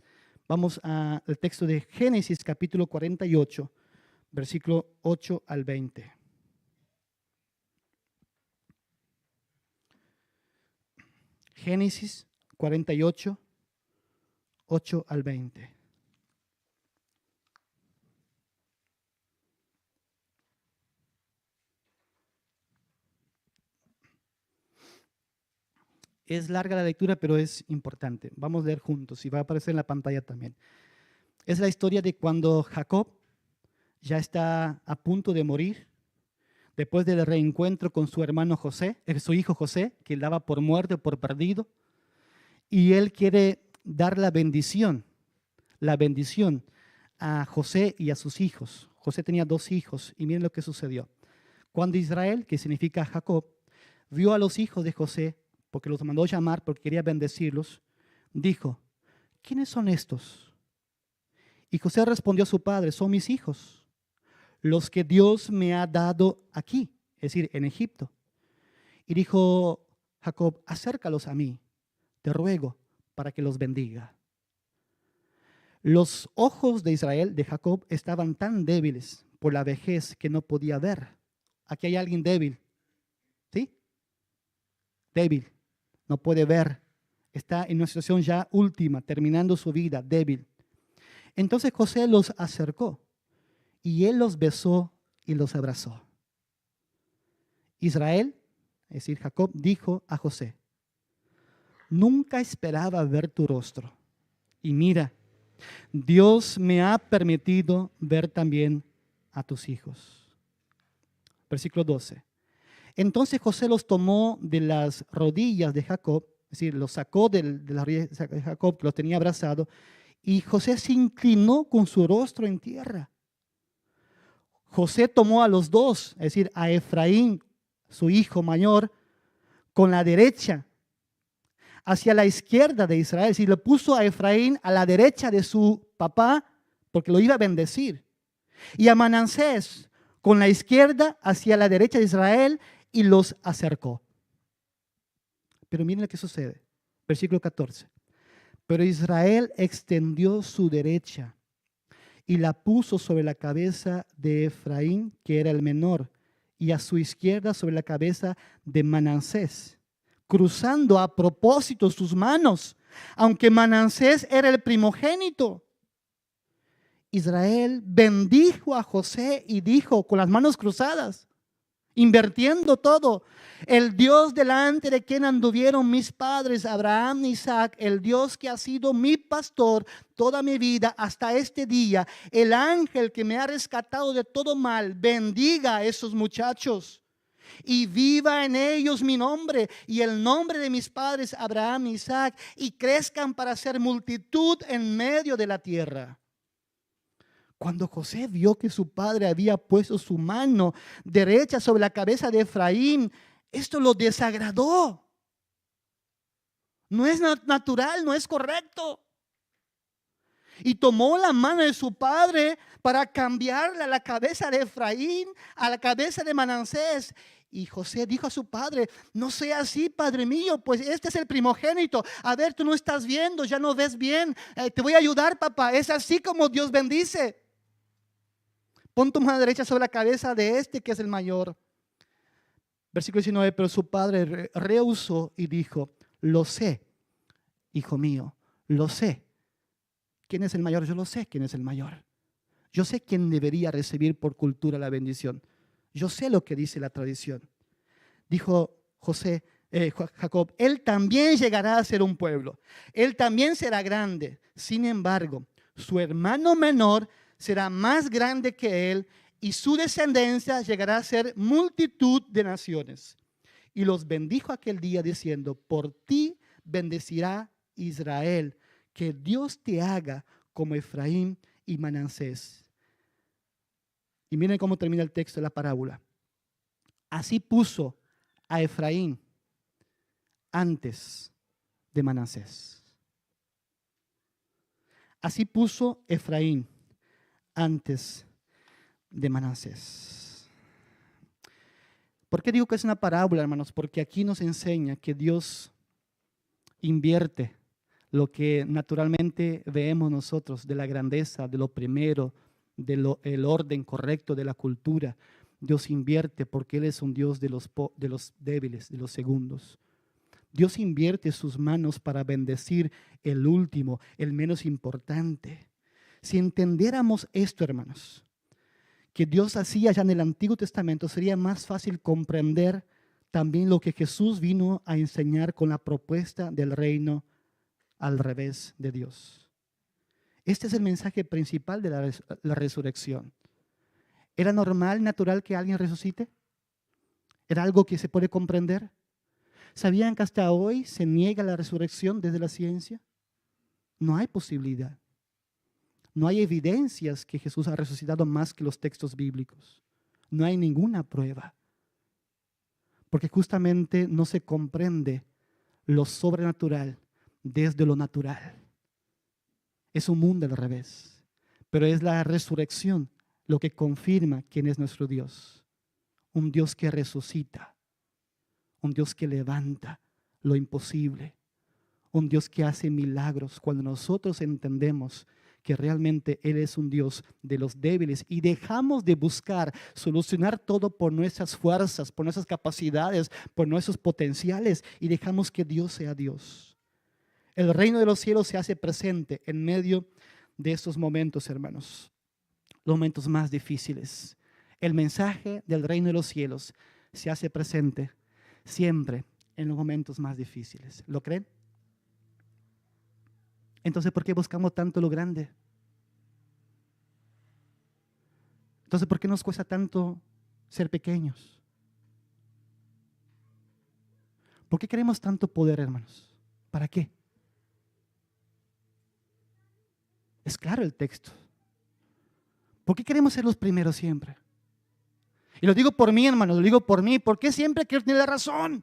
vamos al texto de Génesis capítulo 48, versículo 8 al 20. Génesis 48, 8 al 20. Es larga la lectura, pero es importante. Vamos a leer juntos y va a aparecer en la pantalla también. Es la historia de cuando Jacob ya está a punto de morir, después del reencuentro con su hermano José, su hijo José, que él daba por muerto, por perdido, y él quiere dar la bendición a José y a sus hijos. José tenía 2 hijos y miren lo que sucedió. Cuando Israel, que significa Jacob, vio a los hijos de José, porque los mandó llamar porque quería bendecirlos, dijo, ¿quiénes son estos? Y José respondió a su padre, son mis hijos, los que Dios me ha dado aquí, es decir, en Egipto. Y dijo Jacob, acércalos a mí, te ruego, para que los bendiga. Los ojos de Israel, de Jacob, estaban tan débiles por la vejez que no podía ver. Aquí hay alguien débil, ¿sí? Débil, no puede ver. Está en una situación ya última, terminando su vida, débil. Entonces José los acercó y él los besó y los abrazó. Israel, es decir, Jacob, dijo a José, nunca esperaba ver tu rostro. Y mira, Dios me ha permitido ver también a tus hijos. Versículo 12. Entonces José los tomó de las rodillas de Jacob, es decir, los sacó de las rodillas de Jacob, que los tenía abrazado, y José se inclinó con su rostro en tierra. José tomó a los 2, es decir, a Efraín, su hijo mayor, con la derecha, hacia la izquierda de Israel. Si lo puso a Efraín a la derecha de su papá, porque lo iba a bendecir. Y a Manasés con la izquierda hacia la derecha de Israel y los acercó. Pero miren lo que sucede. Versículo 14. Pero Israel extendió su derecha y la puso sobre la cabeza de Efraín, que era el menor, y a su izquierda sobre la cabeza de Manasés, cruzando a propósito sus manos, aunque Manasés era el primogénito. Israel bendijo a José y dijo con las manos cruzadas, invirtiendo todo: el Dios delante de quien anduvieron mis padres Abraham y Isaac, el Dios que ha sido mi pastor toda mi vida hasta este día, el ángel que me ha rescatado de todo mal, bendiga a esos muchachos y viva en ellos mi nombre y el nombre de mis padres Abraham y Isaac, y crezcan para ser multitud en medio de la tierra. Cuando José vio que su padre había puesto su mano derecha sobre la cabeza de Efraín, esto lo desagradó. No es natural, no es correcto. Y tomó la mano de su padre para cambiarle la cabeza de Efraín a la cabeza de Manasés. Y José dijo a su padre: no sea así, padre mío, pues este es el primogénito. A ver, tú no estás viendo, ya no ves bien. Te voy a ayudar, papá. Es así como Dios bendice. Pon tu mano derecha sobre la cabeza de este que es el mayor. Versículo 19, pero su padre rehusó y dijo: lo sé, hijo mío, lo sé. ¿Quién es el mayor? Yo lo sé quién es el mayor. Yo sé quién debería recibir por cultura la bendición. Yo sé lo que dice la tradición. Dijo Jacob: él también llegará a ser un pueblo. Él también será grande. Sin embargo, su hermano menor será más grande que él, y su descendencia llegará a ser multitud de naciones. Y los bendijo aquel día diciendo: por ti bendecirá Israel, que Dios te haga como Efraín y Manasés. Y miren cómo termina el texto de la parábola. Así puso a Efraín antes de Manasés. Así puso Efraín antes de Manasés. ¿Por qué digo que es una parábola, hermanos? Porque aquí nos enseña que Dios invierte lo que naturalmente vemos nosotros de la grandeza, de lo primero, del orden correcto de la cultura. Dios invierte porque Él es un Dios de los débiles, de los segundos. Dios invierte sus manos para bendecir el último, el menos importante. Si entendiéramos esto, hermanos, que Dios hacía ya en el Antiguo Testamento, sería más fácil comprender también lo que Jesús vino a enseñar con la propuesta del reino al revés de Dios. Este es el mensaje principal de la resurrección. ¿Era normal, natural que alguien resucite? ¿Era algo que se puede comprender? ¿Sabían que hasta hoy se niega la resurrección desde la ciencia? No hay posibilidad. No hay evidencias que Jesús ha resucitado más que los textos bíblicos. No hay ninguna prueba. Porque justamente no se comprende lo sobrenatural desde lo natural. Es un mundo al revés. Pero es la resurrección lo que confirma quién es nuestro Dios. Un Dios que resucita. Un Dios que levanta lo imposible. Un Dios que hace milagros cuando nosotros entendemos que realmente Él es un Dios de los débiles y dejamos de buscar solucionar todo por nuestras fuerzas, por nuestras capacidades, por nuestros potenciales, y dejamos que Dios sea Dios. El reino de los cielos se hace presente en medio de estos momentos, hermanos, los momentos más difíciles. El mensaje del reino de los cielos se hace presente siempre en los momentos más difíciles. ¿Lo creen? Entonces, ¿por qué buscamos tanto lo grande? Entonces, ¿por qué nos cuesta tanto ser pequeños? ¿Por qué queremos tanto poder, hermanos? ¿Para qué? Es claro el texto. ¿Por qué queremos ser los primeros siempre? Y lo digo por mí, hermanos, lo digo por mí. ¿Por qué siempre quiero tener la razón?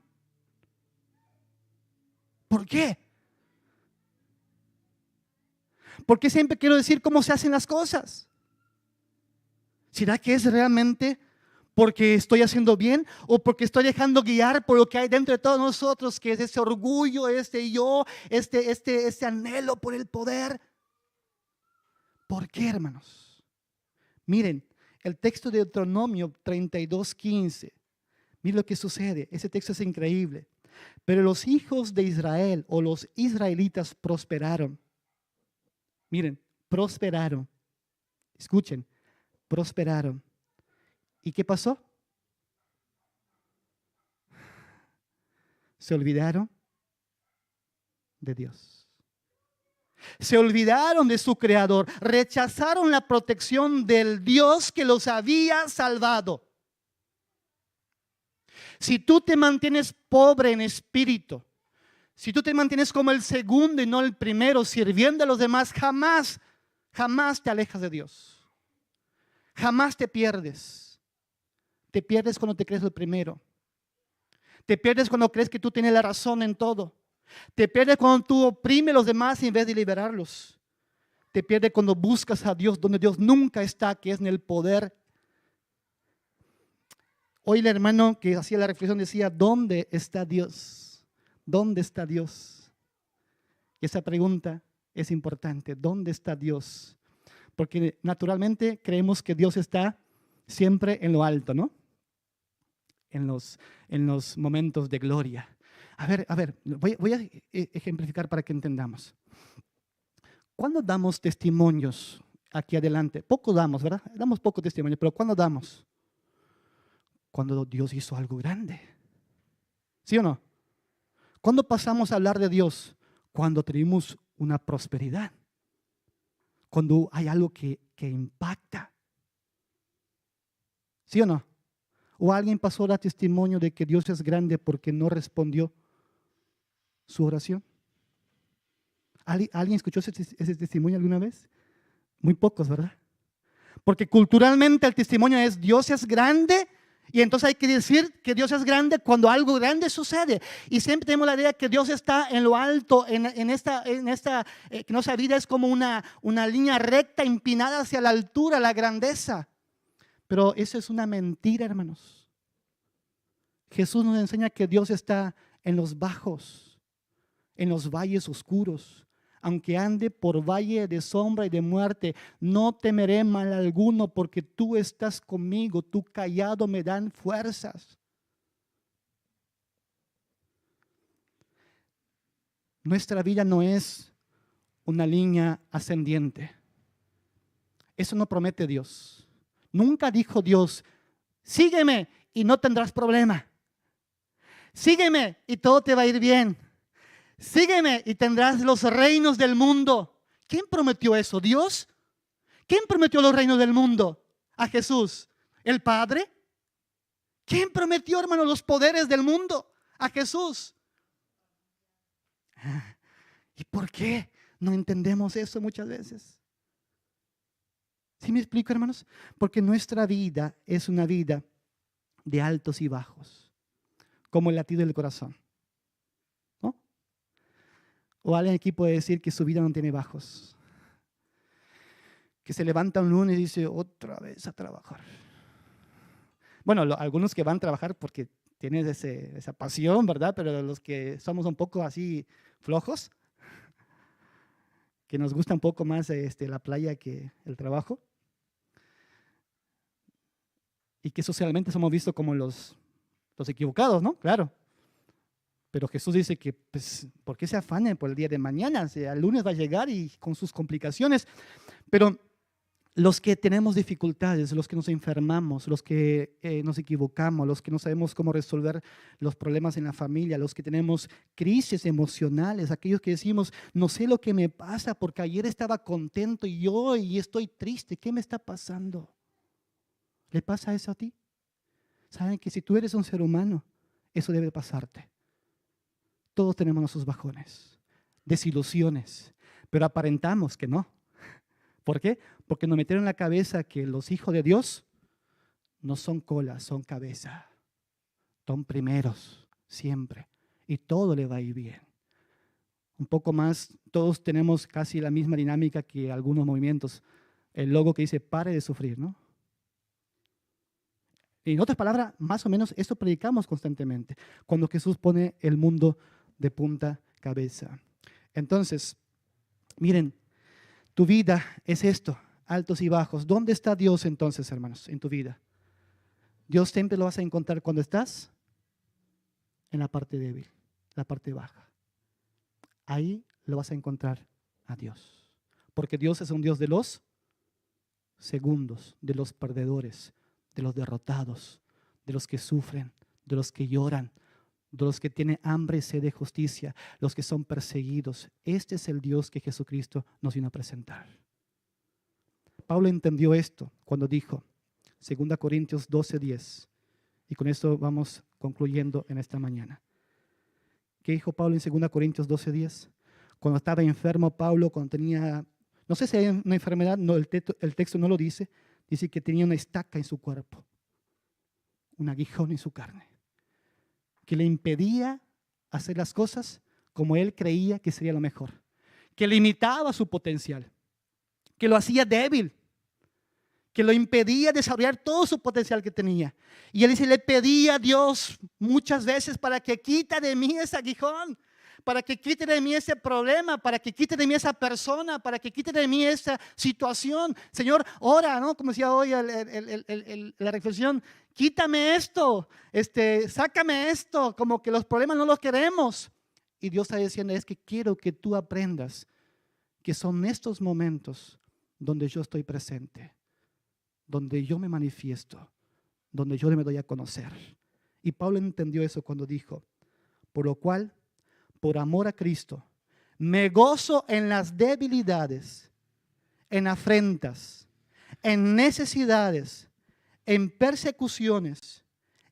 ¿Por qué? ¿Por qué siempre quiero decir cómo se hacen las cosas? ¿Será que es realmente porque estoy haciendo bien o porque estoy dejando guiar por lo que hay dentro de todos nosotros, que es ese orgullo, este yo, este anhelo por el poder? ¿Por qué, hermanos? Miren, el texto de Deuteronomio 32:15. Miren lo que sucede. Ese texto es increíble. Pero los hijos de Israel o los israelitas prosperaron. Miren, prosperaron. Escuchen, prosperaron. ¿Y qué pasó? Se olvidaron de Dios. Se olvidaron de su Creador. Rechazaron la protección del Dios que los había salvado. Si tú te mantienes pobre en espíritu, si tú te mantienes como el segundo y no el primero, sirviendo a los demás, jamás te alejas de Dios. Jamás te pierdes. Te pierdes cuando te crees el primero. Te pierdes cuando crees que tú tienes la razón en todo. Te pierdes cuando tú oprimes a los demás en vez de liberarlos. Te pierdes cuando buscas a Dios donde Dios nunca está, que es en el poder. Hoy el hermano que hacía la reflexión decía, ¿dónde está Dios? ¿Dónde está Dios? Y esa pregunta es importante. ¿Dónde está Dios? Porque naturalmente creemos que Dios está siempre en lo alto, ¿no? En los momentos de gloria. A ver, voy a ejemplificar para que entendamos. ¿Cuándo damos testimonios aquí adelante? Poco damos, ¿verdad? Damos poco testimonio, pero ¿cuándo damos? Cuando Dios hizo algo grande. ¿Sí o no? ¿Cuándo pasamos a hablar de Dios? Cuando tenemos una prosperidad. Cuando hay algo que impacta. ¿Sí o no? ¿O alguien pasó a dar testimonio de que Dios es grande porque no respondió su oración? ¿Alguien escuchó ese testimonio alguna vez? Muy pocos, ¿verdad? Porque culturalmente el testimonio es Dios es grande y entonces hay que decir que Dios es grande cuando algo grande sucede. Y siempre tenemos la idea que Dios está en lo alto, que nuestra vida es como una línea recta empinada hacia la altura, la grandeza. Pero eso es una mentira, hermanos. Jesús nos enseña que Dios está en los bajos, en los valles oscuros. Aunque ande por valle de sombra y de muerte, no temeré mal alguno, porque tú estás conmigo, tu callado me dan fuerzas. Nuestra vida no es una línea ascendiente. Eso no promete Dios. Nunca dijo Dios, sígueme y no tendrás problema. Sígueme y todo te va a ir bien. Sígueme y tendrás los reinos del mundo. ¿Quién prometió eso? ¿Dios? ¿Quién prometió los reinos del mundo? ¿A Jesús? ¿El Padre? ¿Quién prometió, hermano, los poderes del mundo? A Jesús. ¿Y por qué no entendemos eso muchas veces? ¿Sí me explico, hermanos? Porque nuestra vida es una vida de altos y bajos, como el latido del corazón. ¿No? O alguien aquí puede decir que su vida no tiene bajos. Que se levanta un lunes y dice, otra vez a trabajar. Bueno, algunos que van a trabajar porque tienen esa pasión, ¿verdad? Pero los que somos un poco así flojos, que nos gusta un poco más la playa que el trabajo, y que socialmente somos vistos como los equivocados, ¿no? Claro. Pero Jesús dice que, pues, ¿por qué se afanen por el día de mañana? O sea, el lunes va a llegar y con sus complicaciones. Pero los que tenemos dificultades, los que nos enfermamos, los que nos equivocamos, los que no sabemos cómo resolver los problemas en la familia, los que tenemos crisis emocionales, aquellos que decimos, no sé lo que me pasa porque ayer estaba contento y hoy estoy triste, ¿qué me está pasando? ¿Le pasa eso a ti? Saben que si tú eres un ser humano, eso debe pasarte. Todos tenemos nuestros bajones, desilusiones, pero aparentamos que no. ¿Por qué? Porque nos metieron en la cabeza que los hijos de Dios no son cola, son cabeza. Son primeros, siempre. Y todo le va a ir bien. un poco más, todos tenemos casi la misma dinámica que algunos movimientos. El logo que dice, pare de sufrir, ¿no? En otras palabras, más o menos eso predicamos constantemente, cuando Jesús pone el mundo de punta cabeza. Entonces, miren, tu vida es esto, altos y bajos. ¿Dónde está Dios entonces, hermanos, en tu vida? Dios siempre lo vas a encontrar cuando estás en la parte débil, la parte baja. Ahí lo vas a encontrar a Dios. Porque Dios es un Dios de los segundos, de los perdedores, de los derrotados, de los que sufren, de los que lloran, de los que tienen hambre y sed de justicia, los que son perseguidos. Este es el Dios que Jesucristo nos vino a presentar. Pablo entendió esto cuando dijo, 2 Corintios 12:10, y con esto vamos concluyendo en esta mañana. ¿Qué dijo Pablo en 2 Corintios 12:10? Cuando estaba enfermo Pablo, cuando tenía, no sé si hay una enfermedad, no, el texto no lo dice, dice que tenía una estaca en su cuerpo, un aguijón en su carne, que le impedía hacer las cosas como él creía que sería lo mejor, que limitaba su potencial, que lo hacía débil, que lo impedía desarrollar todo su potencial que tenía. Y él dice, le pedía a Dios muchas veces para que quite de mí ese aguijón, para que quite de mí ese problema, para que quite de mí esa persona, para que quite de mí esa situación. Señor, ora, ¿no? Como decía hoy la reflexión, quítame esto, sácame esto, como que los problemas no los queremos. Y Dios está diciendo, es que quiero que tú aprendas que son estos momentos donde yo estoy presente, donde yo me manifiesto, donde yo me doy a conocer. Y Pablo entendió eso cuando dijo, por lo cual, por amor a Cristo, me gozo en las debilidades, en afrentas, en necesidades, en persecuciones,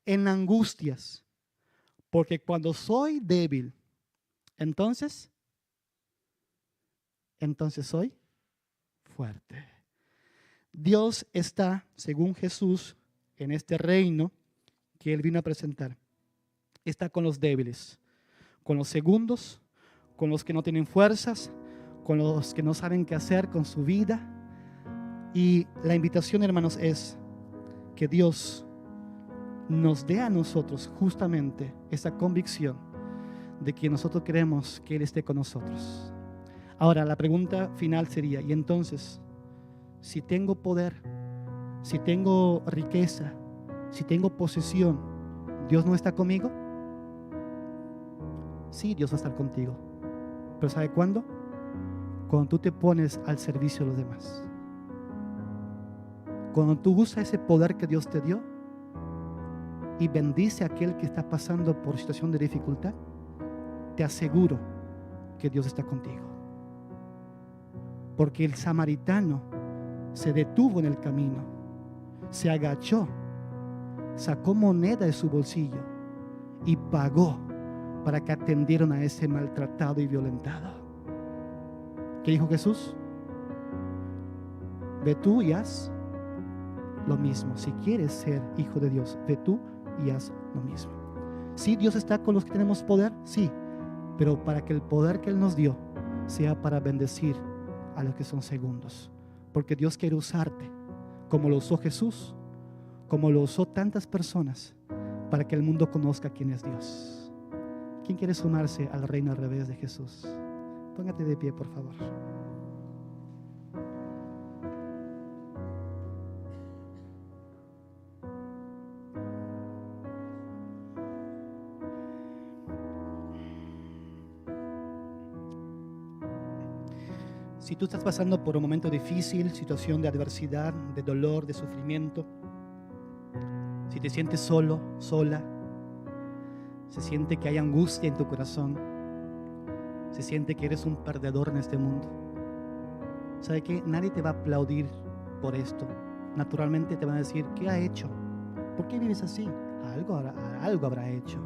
en angustias, porque cuando soy débil, entonces soy fuerte. Dios está, según Jesús, en este reino que Él vino a presentar. Está con los débiles, con los segundos, con los que no tienen fuerzas, con los que no saben qué hacer con su vida. Y la invitación, hermanos, es que Dios nos dé a nosotros justamente esa convicción de que nosotros queremos que Él esté con nosotros. Ahora, la pregunta final sería, ¿y entonces, si tengo poder, si tengo riqueza, si tengo posesión, ¿Dios no está conmigo? Sí, Dios va a estar contigo. ¿Pero sabe cuándo? Cuando tú te pones al servicio de los demás. Cuando tú usas ese poder que Dios te dio y bendice a aquel que está pasando por situación de dificultad, te aseguro que Dios está contigo. Porque el samaritano se detuvo en el camino, se agachó, sacó moneda de su bolsillo y pagó para que atendieran a ese maltratado y violentado. ¿Qué dijo Jesús? Ve tú y haz lo mismo. Si quieres ser hijo de Dios, ve tú y haz lo mismo. Sí, Dios está con los que tenemos poder, sí, pero para que el poder que Él nos dio sea para bendecir a los que son segundos. Porque Dios quiere usarte como lo usó Jesús, como lo usó tantas personas, para que el mundo conozca quién es Dios. ¿Quién quiere sumarse al reino al revés de Jesús? Póngate de pie, por favor. Si tú estás pasando por un momento difícil, situación de adversidad, de dolor, de sufrimiento, si te sientes solo, sola, se siente que hay angustia en tu corazón, se siente que eres un perdedor en este mundo, ¿sabe qué? Nadie te va a aplaudir por esto. Naturalmente te van a decir, ¿qué ha hecho? ¿Por qué vives así? Algo habrá hecho.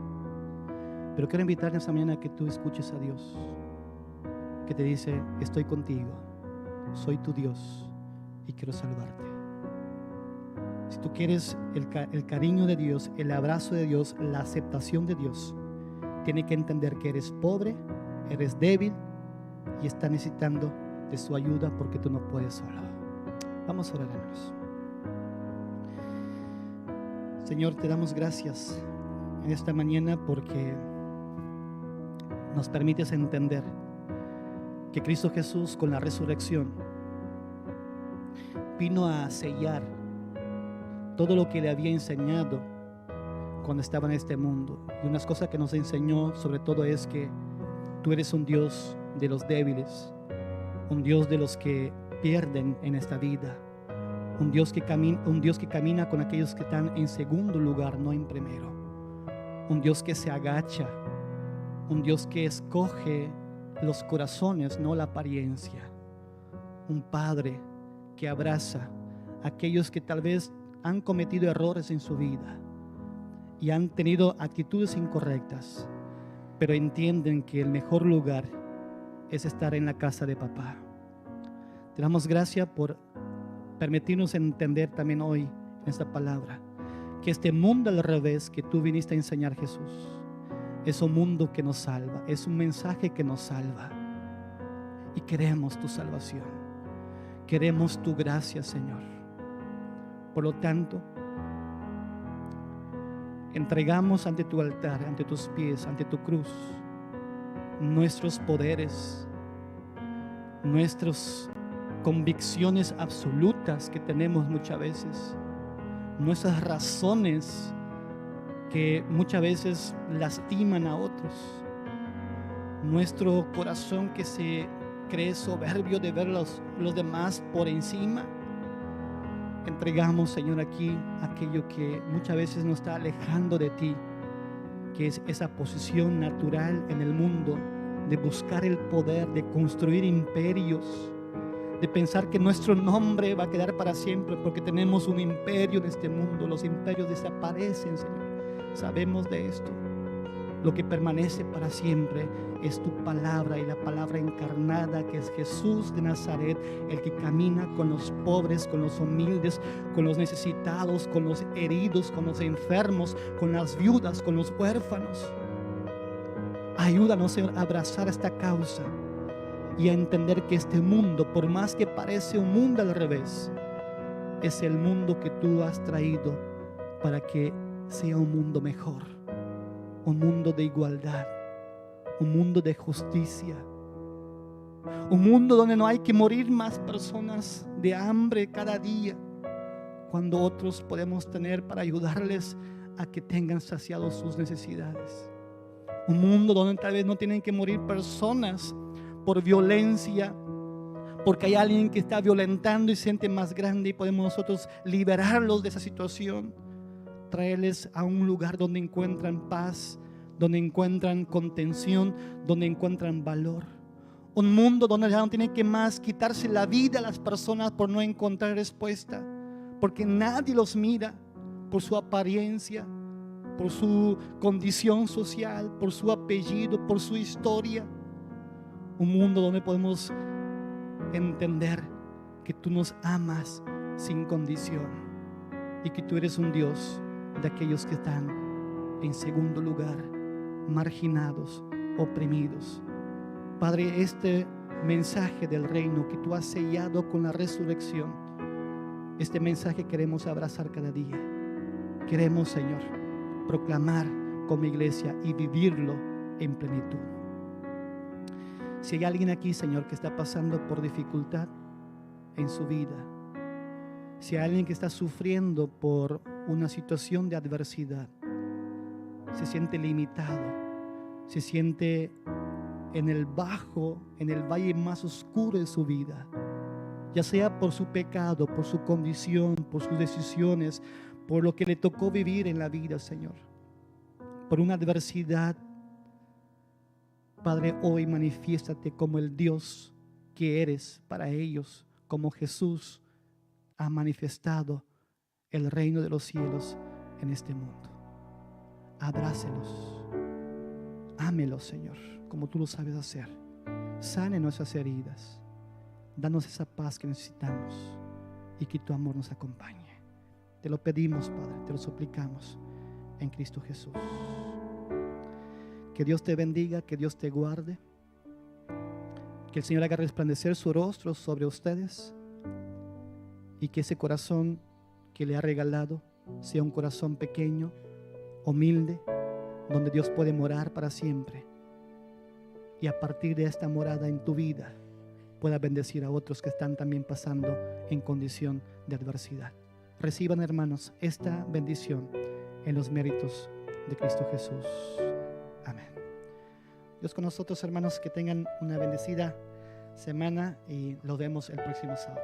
Pero quiero invitarte esta mañana a que tú escuches a Dios, que te dice, estoy contigo, soy tu Dios y quiero salvarte. Si tú quieres el cariño de Dios, el abrazo de Dios, la aceptación de Dios, tienes que entender que eres pobre, eres débil, y está necesitando de su ayuda porque tú no puedes solo. Vamos a orar, hermanos. Señor, te damos gracias en esta mañana porque nos permites entender que Cristo Jesús, con la resurrección, vino a sellar todo lo que le había enseñado cuando estaba en este mundo. Y unas cosas que nos enseñó sobre todo es que tú eres un Dios de los débiles, un Dios de los que pierden en esta vida, un Dios que camina con aquellos que están en segundo lugar, no en primero, un Dios que se agacha, un Dios que escoge los corazones, no la apariencia, un Padre que abraza a aquellos que tal vez han cometido errores en su vida y han tenido actitudes incorrectas, pero entienden que el mejor lugar es estar en la casa de papá. Te damos gracias por permitirnos entender también hoy en esta palabra que este mundo al revés que tú viniste a enseñar, Jesús, es un mundo que nos salva, es un mensaje que nos salva, y queremos tu salvación, queremos tu gracia, Señor. Por lo tanto, entregamos ante tu altar, ante tus pies, ante tu cruz, nuestros poderes, nuestras convicciones absolutas que tenemos muchas veces, nuestras razones que muchas veces lastiman a otros, nuestro corazón que se cree soberbio de ver los demás por encima. Entregamos, Señor, aquí aquello que muchas veces nos está alejando de ti, que es esa posición natural en el mundo de buscar el poder, de construir imperios, de pensar que nuestro nombre va a quedar para siempre porque tenemos un imperio en este mundo. Los imperios desaparecen, Señor. Sabemos de esto. Lo que permanece para siempre es tu palabra, y la palabra encarnada, que es Jesús de Nazaret, el que camina con los pobres, con los humildes, con los necesitados, con los heridos, con los enfermos, con las viudas, con los huérfanos. Ayúdanos, Señor, a abrazar esta causa y a entender que este mundo, por más que parece un mundo al revés, es el mundo que tú has traído para que sea un mundo mejor, un mundo de igualdad, un mundo de justicia, un mundo donde no hay que morir más personas de hambre cada día, cuando otros podemos tener para ayudarles a que tengan saciados sus necesidades. Un mundo donde tal vez no tienen que morir personas por violencia, porque hay alguien que está violentando y se siente más grande, y podemos nosotros liberarlos de esa situación, traerles a un lugar donde encuentran paz, donde encuentran contención, donde encuentran valor. Un mundo donde ya no tienen que más quitarse la vida a las personas por no encontrar respuesta, porque nadie los mira por su apariencia, por su condición social, por su apellido, por su historia. Un mundo donde podemos entender que tú nos amas sin condición y que tú eres un Dios de aquellos que están en segundo lugar, marginados, oprimidos. Padre, este mensaje del reino que tú has sellado con la resurrección, este mensaje queremos abrazar cada día. Queremos, Señor, proclamar como iglesia y vivirlo en plenitud. Si hay alguien aquí, Señor, que está pasando por dificultad en su vida, si hay alguien que está sufriendo por una situación de adversidad, se siente limitado, se siente en el valle más oscuro de su vida, ya sea por su pecado, por su condición, por sus decisiones, por lo que le tocó vivir en la vida, Señor, por una adversidad. Padre, hoy manifiéstate como el Dios que eres para ellos, como Jesús ha manifestado el reino de los cielos en este mundo. Abrácelos, ámelos, Señor, como tú lo sabes hacer. Sane nuestras heridas, danos esa paz que necesitamos y que tu amor nos acompañe. Te lo pedimos, Padre, te lo suplicamos en Cristo Jesús. Que Dios te bendiga, que Dios te guarde, Que el Señor haga resplandecer su rostro sobre ustedes y que ese corazón que le ha regalado sea un corazón pequeño, humilde, donde Dios puede morar para siempre. Y a partir de esta morada en tu vida pueda bendecir a otros que están también pasando en condición de adversidad. Reciban, hermanos, esta bendición en los méritos de Cristo Jesús. Amén. Dios con nosotros, hermanos, que tengan una bendecida semana y los vemos el próximo sábado.